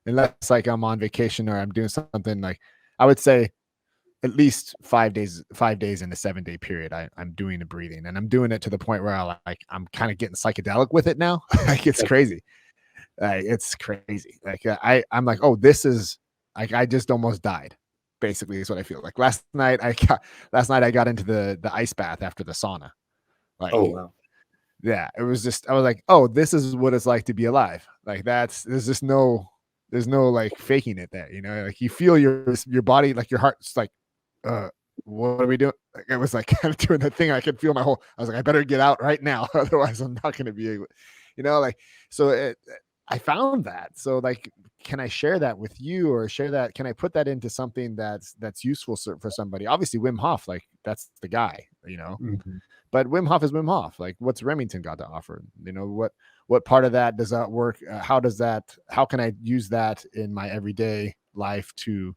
like I'm on vacation or I'm doing something, like I would say at least 5 days in a 7-day period, I'm doing the breathing, and I'm doing it to the point where I'm kind of getting psychedelic with it now. Like it's crazy. It's crazy. Like I'm like, oh, this is like, I just almost died. Basically, is what I feel like. Last night I got into the ice bath after the sauna. Like, Oh wow. Yeah, it was just, I was like, oh, this is what it's like to be alive. Like there's no like faking it there. Like you feel your body, like your heart's like, what are we doing? Like, it was like kind of doing the thing. I could feel I was like, I better get out right now, otherwise I'm not going to be able, like, so I found that. So like, can I share that with you, or can I put that into something that's useful for somebody? Obviously Wim Hof, like that's the guy, but Wim Hof is Wim Hof. Like what's Remington got to offer? What part of that does that work? How can I use that in my everyday life to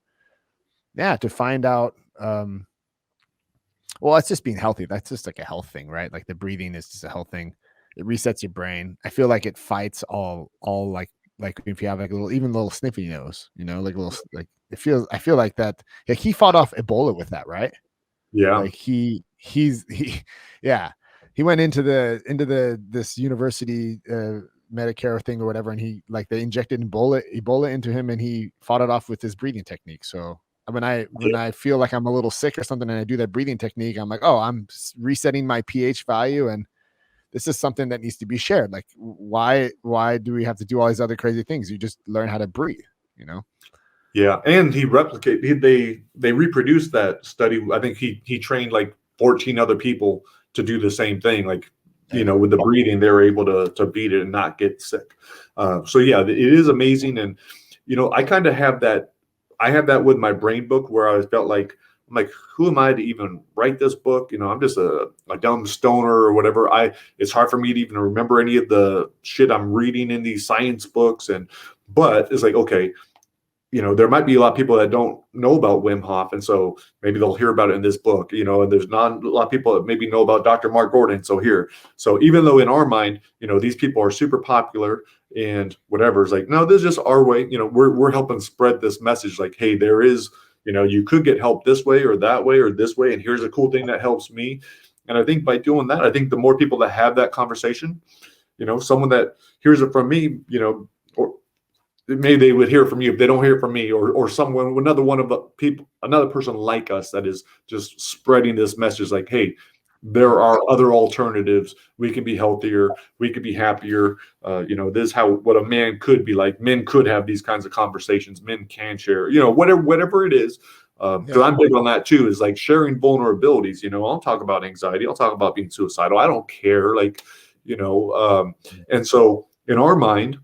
find out, well, it's just being healthy. That's just like a health thing, right? Like the breathing is just a health thing. It resets your brain. I feel like it fights all like if you have like even a little sniffy nose, like a little, like I feel like that. Like he fought off Ebola with that, right? Yeah. Like he went into this university Medicare thing or whatever, and they injected Ebola into him, and he fought it off with his breathing technique. So when I feel like I'm a little sick or something, and I do that breathing technique, I'm like, oh, I'm resetting my pH value, and this is something that needs to be shared. Like, why do we have to do all these other crazy things? You just learn how to breathe, Yeah, and they reproduced that study. I think he trained like 14 other people to do the same thing. Like, with the breathing, they were able to beat it and not get sick. So yeah, it is amazing. And I kind of have that. I have that with my brain book where I felt like, I'm like, who am I to even write this book? I'm just a dumb stoner or whatever. It's hard for me to even remember any of the shit I'm reading in these science books. But it's like, okay, there might be a lot of people that don't know about Wim Hof, and so maybe they'll hear about it in this book, and there's not a lot of people that maybe know about Dr. Mark Gordon. So even though in our mind, these people are super popular and whatever, it's like, no, this is just our way. We're helping spread this message, like, hey, there is, you could get help this way or that way or this way, and here's a cool thing that helps me. And I think by doing that, I think the more people that have that conversation, someone that hears it from me, or maybe they would hear from you if they don't hear from me, or someone, another one of the people, another person like us that is just spreading this message, like, hey, there are other alternatives. We can be healthier. We could be happier. This is what a man could be like. Men could have these kinds of conversations. Men can share. Whatever it is. Because I'm big on that too. Is like sharing vulnerabilities. I'll talk about anxiety. I'll talk about being suicidal. I don't care. And so in our mind,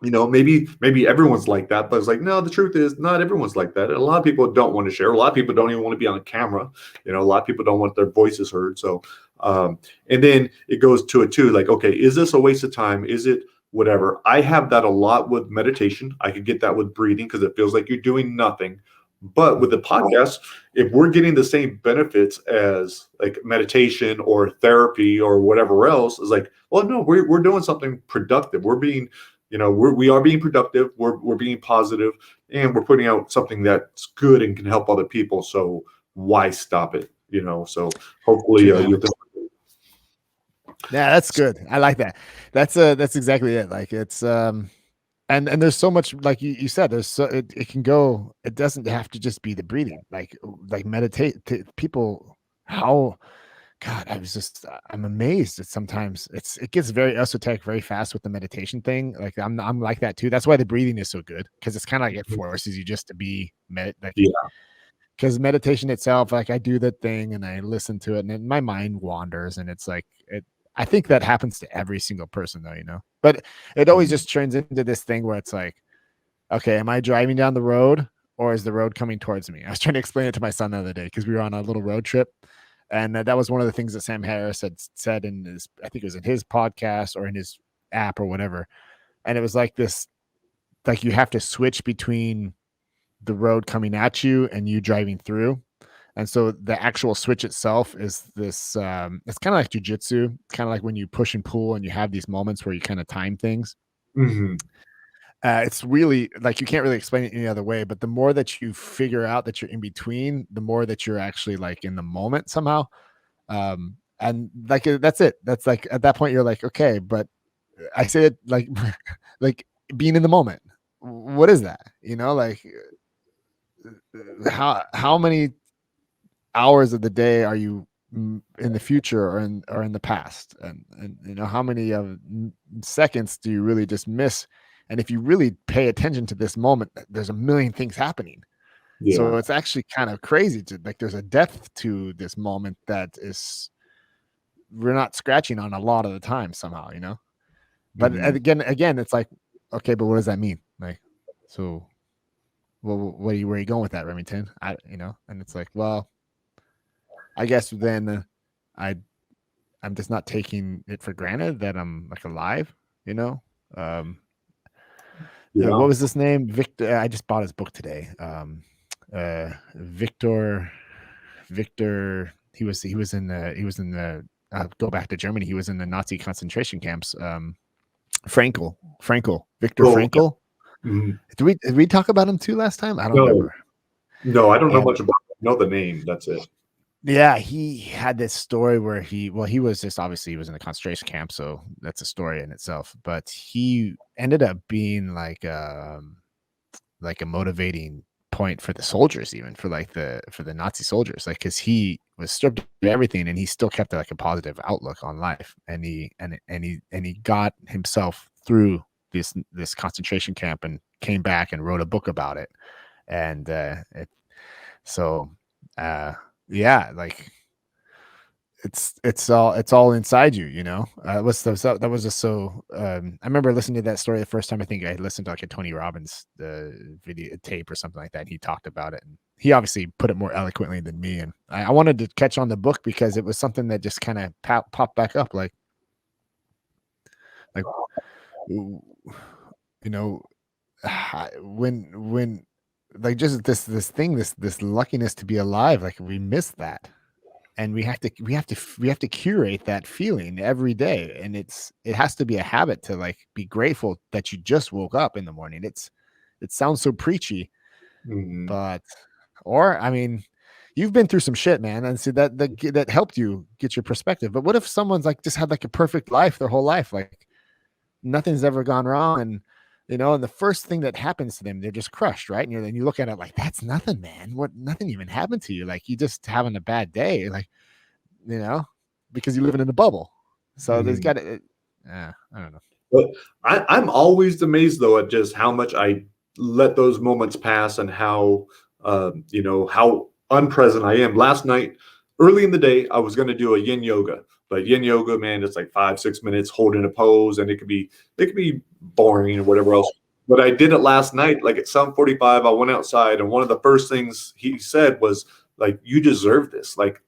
maybe everyone's like that, but it's like, no, the truth is not everyone's like that. And a lot of people don't want to share. A lot of people don't even want to be on camera. A lot of people don't want their voices heard. So, and then it goes to it too. Like, okay, is this a waste of time? Is it whatever? I have that a lot with meditation. I could get that with breathing because it feels like you're doing nothing. But with the podcast, if we're getting the same benefits as like meditation or therapy or whatever else, it's like, well, no, we're doing something productive. We're being we are being productive, we're being positive, and we're putting out something that's good and can help other people. So why stop it? So hopefully you'll. Yeah, that's good. I like that. That's exactly it. Like it's and there's so much, like you said, there's so it can go. It doesn't have to just be the breathing. Like meditate. People, how God, I'm amazed that sometimes it gets very esoteric very fast with the meditation thing. Like I'm like that too. That's why the breathing is so good, because it's kind of like it forces you just to be because meditation itself, like I do that thing and I listen to it and then my mind wanders, and it's like I think that happens to every single person though, but it always just turns into this thing where it's like, okay, am I driving down the road or is the road coming towards me? I was trying to explain it to my son the other day because we were on a little road trip. And that was one of the things that Sam Harris had said in his, I think it was in his podcast or in his app or whatever. And it was like this, like you have to switch between the road coming at you and you driving through. And so the actual switch itself is this, it's kind of like jujitsu. It's kind of like when you push and pull and you have these moments where you kind of time things. Mm-hmm. It's really like you can't really explain it any other way, but the more that you figure out that you're in between, the more that you're actually like in the moment somehow. And like that's it. That's like at that point you're like, okay, but I say it like like being in the moment. What is that? Like how many hours of the day are you in the future or in the past, and how many of seconds do you really just miss? And if you really pay attention to this moment, there's a million things happening. Yeah. So it's actually kind of crazy to like, there's a depth to this moment that is we're not scratching on a lot of the time somehow, but again, it's like, okay, but what does that mean? Like, so, well, where are you going with that, Remington? And it's like, well, I guess then I'm just not taking it for granted that I'm like alive, what was his name? Victor. I just bought his book today. Victor. He was in the go back to Germany. He was in the Nazi concentration camps. Victor Frankl. Yeah. Mm-hmm. Did we talk about him too last time? I don't remember. No, I don't know much about him. I know the name. That's it. Yeah, he had this story where he was just, obviously he was in the concentration camp, so that's a story in itself. But he ended up being like a motivating point for the soldiers, even for the Nazi soldiers, like because he was stripped of everything and he still kept like a positive outlook on life, and he got himself through this concentration camp and came back and wrote a book about it, and yeah, like it's all inside you, you know. That was just so. I remember listening to that story the first time. I think I listened to like a Tony Robbins video tape or something like that. He talked about it, and he obviously put it more eloquently than me. And I wanted to catch on the book because it was something that just kind of popped back up, like you know, when like just this thing, this luckiness to be alive, like we miss that. And we have to curate that feeling every day, and it has to be a habit to like be grateful that you just woke up in the morning. It sounds so preachy, Mhm. but or I mean, you've been through some shit, man, and see that helped you get your perspective. But what if someone's like just had like a perfect life their whole life, like nothing's ever gone wrong, and and the first thing that happens to them, they're just crushed, right? And you look at it like that's nothing, man. What Nothing even happened to you. Like you just having a bad day, like because you're living in a bubble. So there's Mhm. got to, I don't know. But I'm always amazed though at just how much I let those moments pass and how how unpresent I am. Last night, early in the day, I was going to do a yin yoga, but yin yoga, man, it's like 5-6 minutes holding a pose, and it could be boring or whatever else. But I did it last night, like at 7:45. I went outside, and one of the first things he said was like, "You deserve this. Like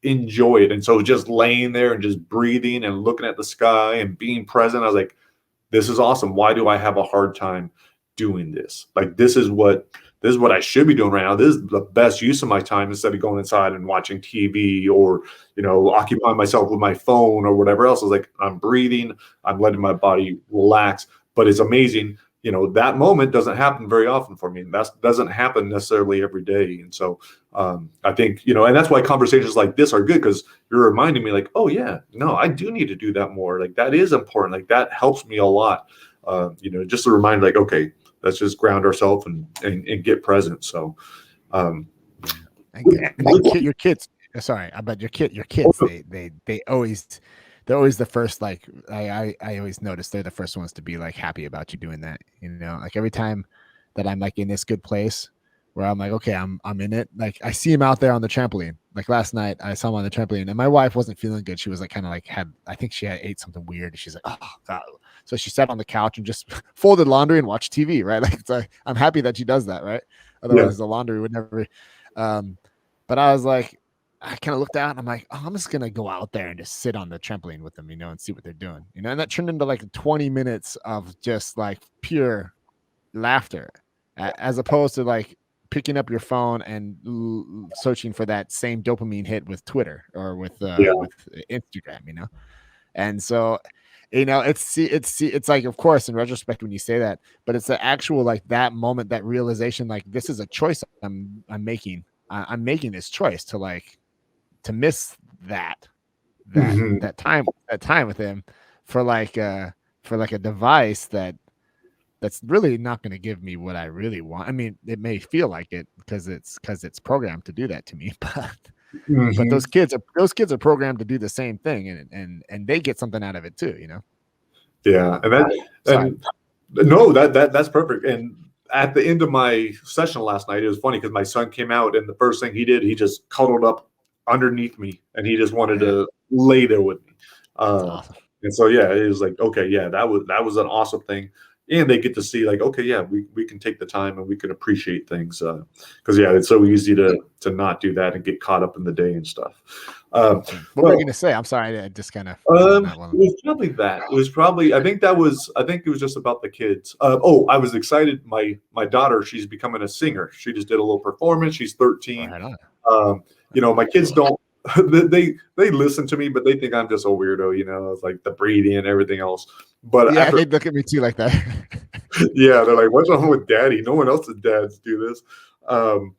enjoy it." And so just laying there and just breathing and looking at the sky and being present, I was like, this is awesome. Why do I have a hard time doing this? Like this is what I should be doing right now. This is the best use of my time instead of going inside and watching TV or occupying myself with my phone or whatever else. I was like, I'm breathing, I'm letting my body relax. But it's amazing, that moment doesn't happen very often for me. That doesn't happen necessarily every day. And so I think, and that's why conversations like this are good, because you're reminding me like, oh yeah, no, I do need to do that more. Like that is important. Like that helps me a lot. Just a reminder, like, okay, let's just ground ourselves and get present. So, um, Yeah, I get it. And then your kids. Sorry, I bet your kids. They're always the first. Like I always notice they're the first ones to be like happy about you doing that. Like every time that I'm like in this good place where I'm like, okay, I'm in it. Like I see him out there on the trampoline. Like last night, I saw him on the trampoline, and my wife wasn't feeling good. She was like kind of like I think she had ate something weird. And she's like, oh God. So she sat on the couch and just folded laundry and watched TV. Right, like it's like I'm happy that she does that. Right, yeah. otherwise the laundry would never. Um, but I was like, I kind of looked out and I'm like, oh, I'm just gonna go out there and just sit on the trampoline with them, and see what they're doing, and that turned into like 20 minutes of just like pure laughter, as opposed to like picking up your phone and searching for that same dopamine hit with Twitter or Yeah. with Instagram. And so, it's like, of course, in retrospect, when you say that, but it's the actual like that moment, that realization, like this is a choice I'm making. I'm making this choice to miss that Mhm. that time with him for like a device that's really not going to give me what I really want. I mean, it may feel like it because it's programmed to do that to me, but Mhm. those kids are programmed to do the same thing, and they get something out of it too. Yeah. And that, Sorry. and no, that's perfect. And at the end of my session last night, it was funny because my son came out, and the first thing he did, he just cuddled up underneath me, and he just wanted Yeah, to lay there with me. that's Uh, awesome. and so yeah, it was like, okay, yeah, that was an awesome thing. And they get to see like, okay, yeah, we can take the time and we can appreciate things. Because yeah, it's so easy to not do that and get caught up in the day and stuff. What were you Well, gonna say? I'm sorry, I just kind of went on that it one. was probably that. It was probably. I think it was just about the kids. I was excited. My daughter, she's becoming a singer. She just did a little performance. She's 13. Right on. My kids don't. They listen to me, but they think I'm just a weirdo. It's like the breathing and everything else. But Yeah, after, they look at me too like that. yeah, they're like, "What's wrong with Daddy? No one else's dads do this." Um,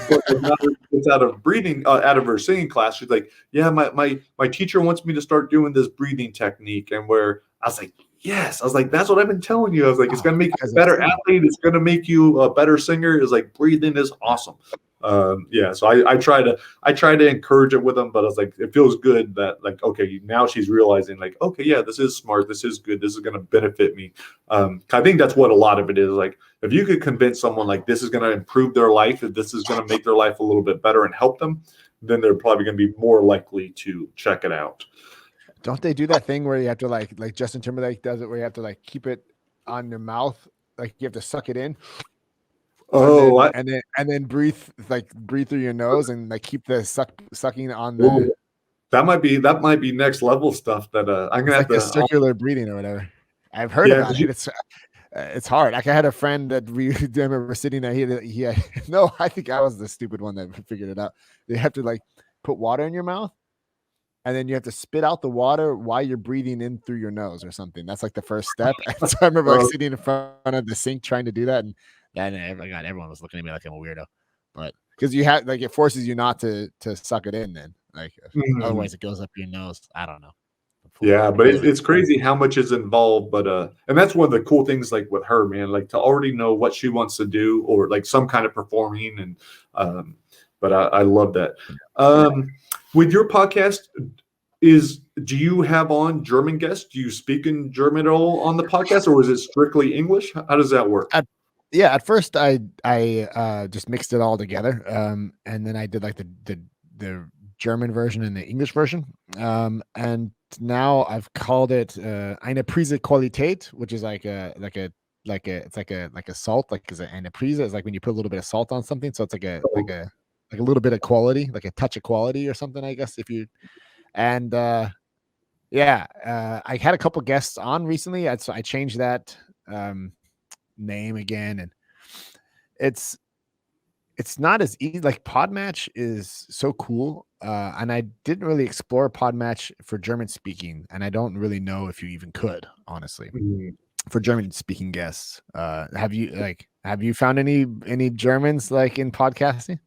but my daughter gets out of her singing class. She's like, "Yeah, my teacher wants me to start doing this breathing technique." And where I was like, "Yes," I was like, "That's what I've been telling you." I was like, "It's Oh, gonna make you because a of better singing. athlete. It's gonna make you a better singer." Is like breathing is awesome. Yeah, so I try to encourage it with them, but I was like, it feels good that like, okay, now she's realizing like, okay, yeah, this is smart, this is good, this is gonna benefit me. I think that's what a lot of it is. Like, if you could convince someone like this is gonna improve their life, if this is gonna make their life a little bit better and help them, then they're probably going to be more likely to check it out. Don't they do that thing where you have to like Justin Timberlake does it, where you have to like keep it on your mouth, like you have to suck it in, Oh, and then breathe through your nose and like keep the sucking on ooh, the. that might be next level stuff that I'm It's gonna have like the to. circular breathing or whatever. I've heard Yeah, about it. It's hard. Like I had a friend that we I remember sitting there. He had, no, I think I was the stupid one that figured it out. They have to like put water in your mouth, and then you have to spit out the water while you're breathing in through your nose or something. That's like the first step. And so I remember like sitting in front of the sink trying to do that, and God, everyone was looking at me like I'm a weirdo. But because you have like it forces you not to suck it in, then like otherwise it goes up your nose. I don't know. Yeah, but it's crazy how much is involved. But and that's one of the cool things, like with her, man, like to already know what she wants to do or like some kind of performing. And but I love that. With your podcast, do you have on German guests? Do you speak in German at all on the podcast, or is it strictly English? How does that work? At first I just mixed it all together, and then I did like the German version and the English version, and now I've called it eine Prise Qualität, which is like a salt, like is eine Prise is like when you put a little bit of salt on something, so it's like a little bit of quality, like a touch of quality or something, I guess. If you and I had a couple guests on recently, so I changed that name again, and it's not as easy. Like Podmatch is so cool, and I didn't really explore Podmatch for German speaking, and I don't really know if you even could, honestly, for German speaking guests. Have you found any Germans like in podcasting?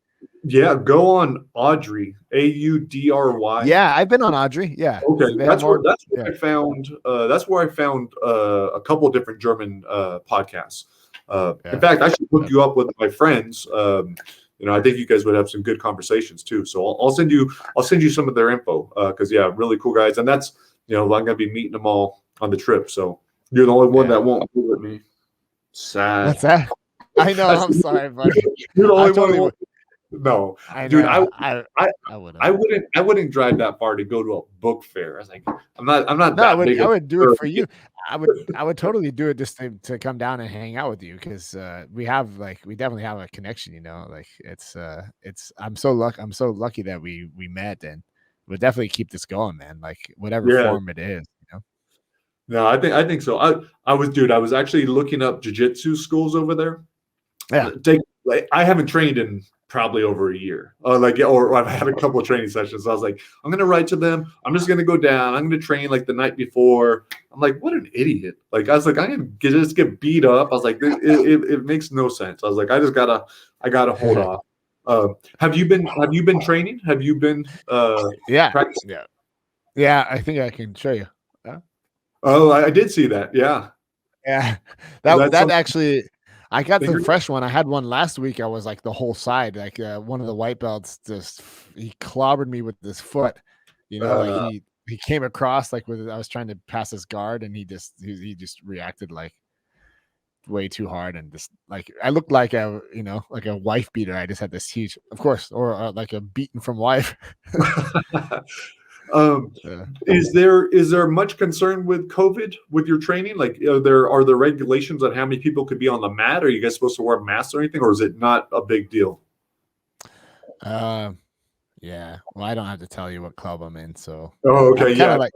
Yeah, go on Audrey, Audry. Yeah, I've been on Audrey. Yeah, okay, so that's where I found. That's where I found a couple of different German podcasts. In fact, I should hook you up with my friends. I think you guys would have some good conversations too. So I'll send you some of their info because really cool guys, and that's I'm gonna be meeting them all on the trip. So you're the only one that won't be with me. Sad. What's that? I know. I'm sorry, buddy. You're the only one. No, dude, I wouldn't drive that far to go to a book fair. I was like, I'm not. No, I would do it for you. I would totally do it just to come down and hang out with you because we definitely have a connection. Like I'm so lucky that we met, and we'll definitely keep this going, man. Like whatever form it is. No, I think so. I was actually looking up jiu-jitsu schools over there. Yeah, I haven't trained in probably over a year. Or I've had a couple of training sessions. So I was like, I'm gonna write to them. I'm just gonna go down. I'm gonna train like the night before. I'm like, what an idiot! Like I was like, I'm gonna just get beat up. I was like, it makes no sense. I was like, I gotta hold off. Have you been training? Have you been practicing? Yeah. I think I can show you. Oh, I did see that. Yeah. That actually. I got the fresh one. I had one last week. I was like the whole side, like one of the white belts he clobbered me with his foot. Like he came across like I was trying to pass his guard, and he just reacted like way too hard, and just like I looked like a wife beater. I just had this huge, of course, or like a beaten from wife. Is there much concern with COVID with your training? Like, are there regulations on how many people could be on the mat? Are you guys supposed to wear masks or anything, or is it not a big deal? Yeah. Well, I don't have to tell you what club I'm in, so. Oh, okay. Yeah. Like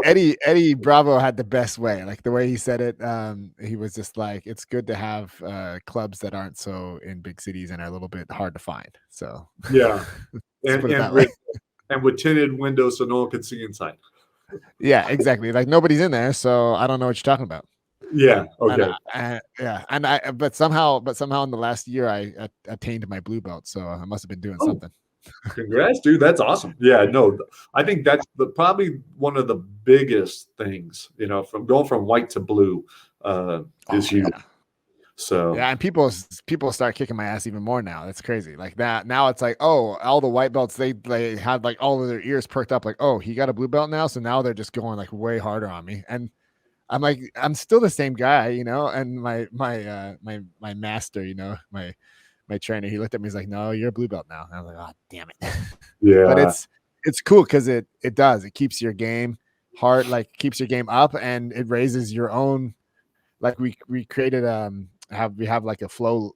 Eddie Bravo had the best way. Like the way he said it, he was just like, it's good to have clubs that aren't so in big cities and are a little bit hard to find. So yeah, and with tinted windows so no one can see inside. Yeah, exactly. Like nobody's in there, so I don't know what you're talking about. Yeah. Okay. But somehow in the last year I attained my blue belt, so I must have been doing something. Congrats, dude. That's awesome. Yeah, no, I think that's probably one of the biggest things, from going from white to blue is huge. Yeah. So and people start kicking my ass even more now. That's crazy. Like that now it's like, oh, all the white belts they had like all of their ears perked up, like, oh, he got a blue belt now, so now they're just going like way harder on me. And I'm like, I'm still the same guy, and my master, trainer, he looked at me, he's like, no, you're a blue belt now. And I was like, oh, damn it. Yeah. But it's cool because it keeps your game hard, like keeps your game up, and it raises your own. Like we created we have like a flow.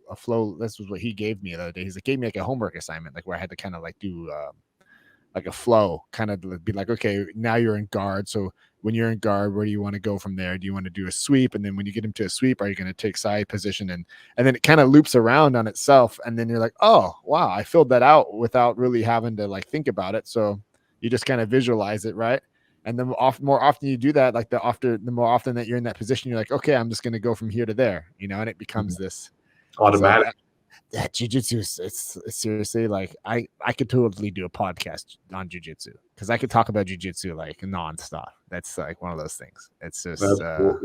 This was what he gave me the other day. He's like, gave me like a homework assignment, like where I had to kind of like do like a flow, kind of be like, okay, now you're in guard. So when you're in guard, where do you want to go from there? Do you want to do a sweep? And then when you get into a sweep, are you going to take side position? And then it kind of loops around on itself. And then you're like, oh, wow, I filled that out without really having to like think about it. So you just kind of visualize it, right? And then more often you do that, like the more often that you're in that position, you're like, okay, I'm just going to go from here to there, and it becomes this automatic. So, jiu-jitsu it's seriously, like I could totally do a podcast on jiu-jitsu because I could talk about jiu-jitsu like nonstop. That's like one of those things. It's just cool.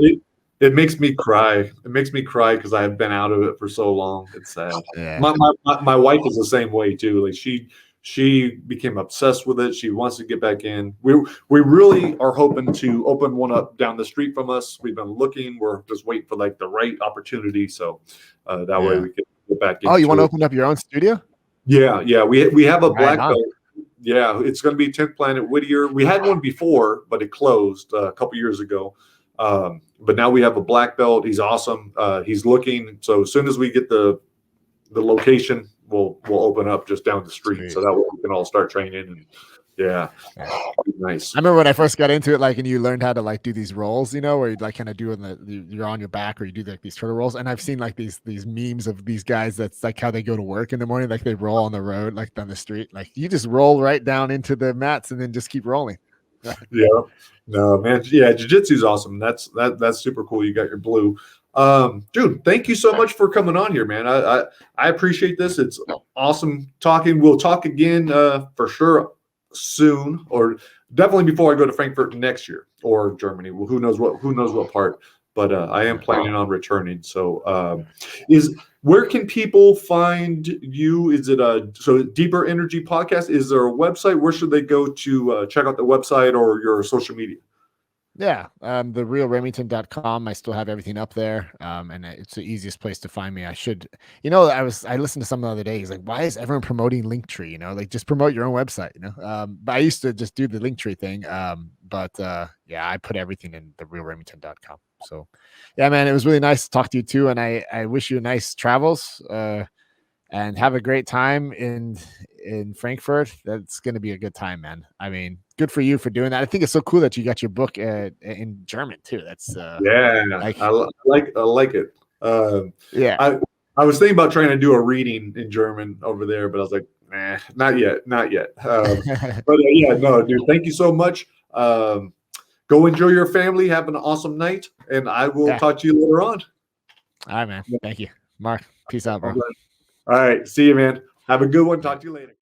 It makes me cry. It makes me cry because I've been out of it for so long. It's sad. Yeah. My wife is the same way too. Like she became obsessed with it. She wants to get back in. We really are hoping to open one up down the street from us. We've been looking. We're just waiting for like the right opportunity. So that way we can get back into you want to open up your own studio? Yeah. We have a black belt. Yeah, it's going to be 10th Planet Whittier. We had one before, but it closed a couple years ago. But now we have a black belt. He's awesome. He's looking. So as soon as we get the location, we'll open up just down the street. Sweet. So that way we can all start training. And nice. I remember when I first got into it, like, and you learned how to like do these rolls, where you'd like kind of do you're on your back, or you do like these turtle rolls. And I've seen like these memes of these guys that's like how they go to work in the morning, like they roll on the road, like down the street, like you just roll right down into the mats and then just keep rolling. Yeah, no, man. Yeah, jiu-jitsu is awesome. That's super cool. You got your blue. Dude, thank you so much for coming on here, man. I appreciate this. It's awesome talking. We'll talk again for sure soon, or definitely before I go to Frankfurt next year or Germany. Well, who knows what part, but I am planning on returning. So where can people find you? Is it so Deeper Energy Podcast? Is there a website? Where should they go to check out the website or your social media? Yeah, therealremington.com. I still have everything up there, and it's the easiest place to find me. I listened to someone the other day. He's like, "Why is everyone promoting Linktree? Like just promote your own website." But I used to just do the Linktree thing. But I put everything in therealremington.com. So, yeah, man, it was really nice to talk to you too, and I wish you nice travels. And have a great time in Frankfurt. That's going to be a good time, man. I mean, good for you for doing that. I think it's so cool that you got your book in German too. That's I like it. I was thinking about trying to do a reading in German over there, but I was like, nah, not yet. But no, dude, thank you so much. Go enjoy your family. Have an awesome night, and I will talk to you later on. All right, man. Thank you, Mark. Peace out, bro. All right. See you, man. Have a good one. Talk to you later.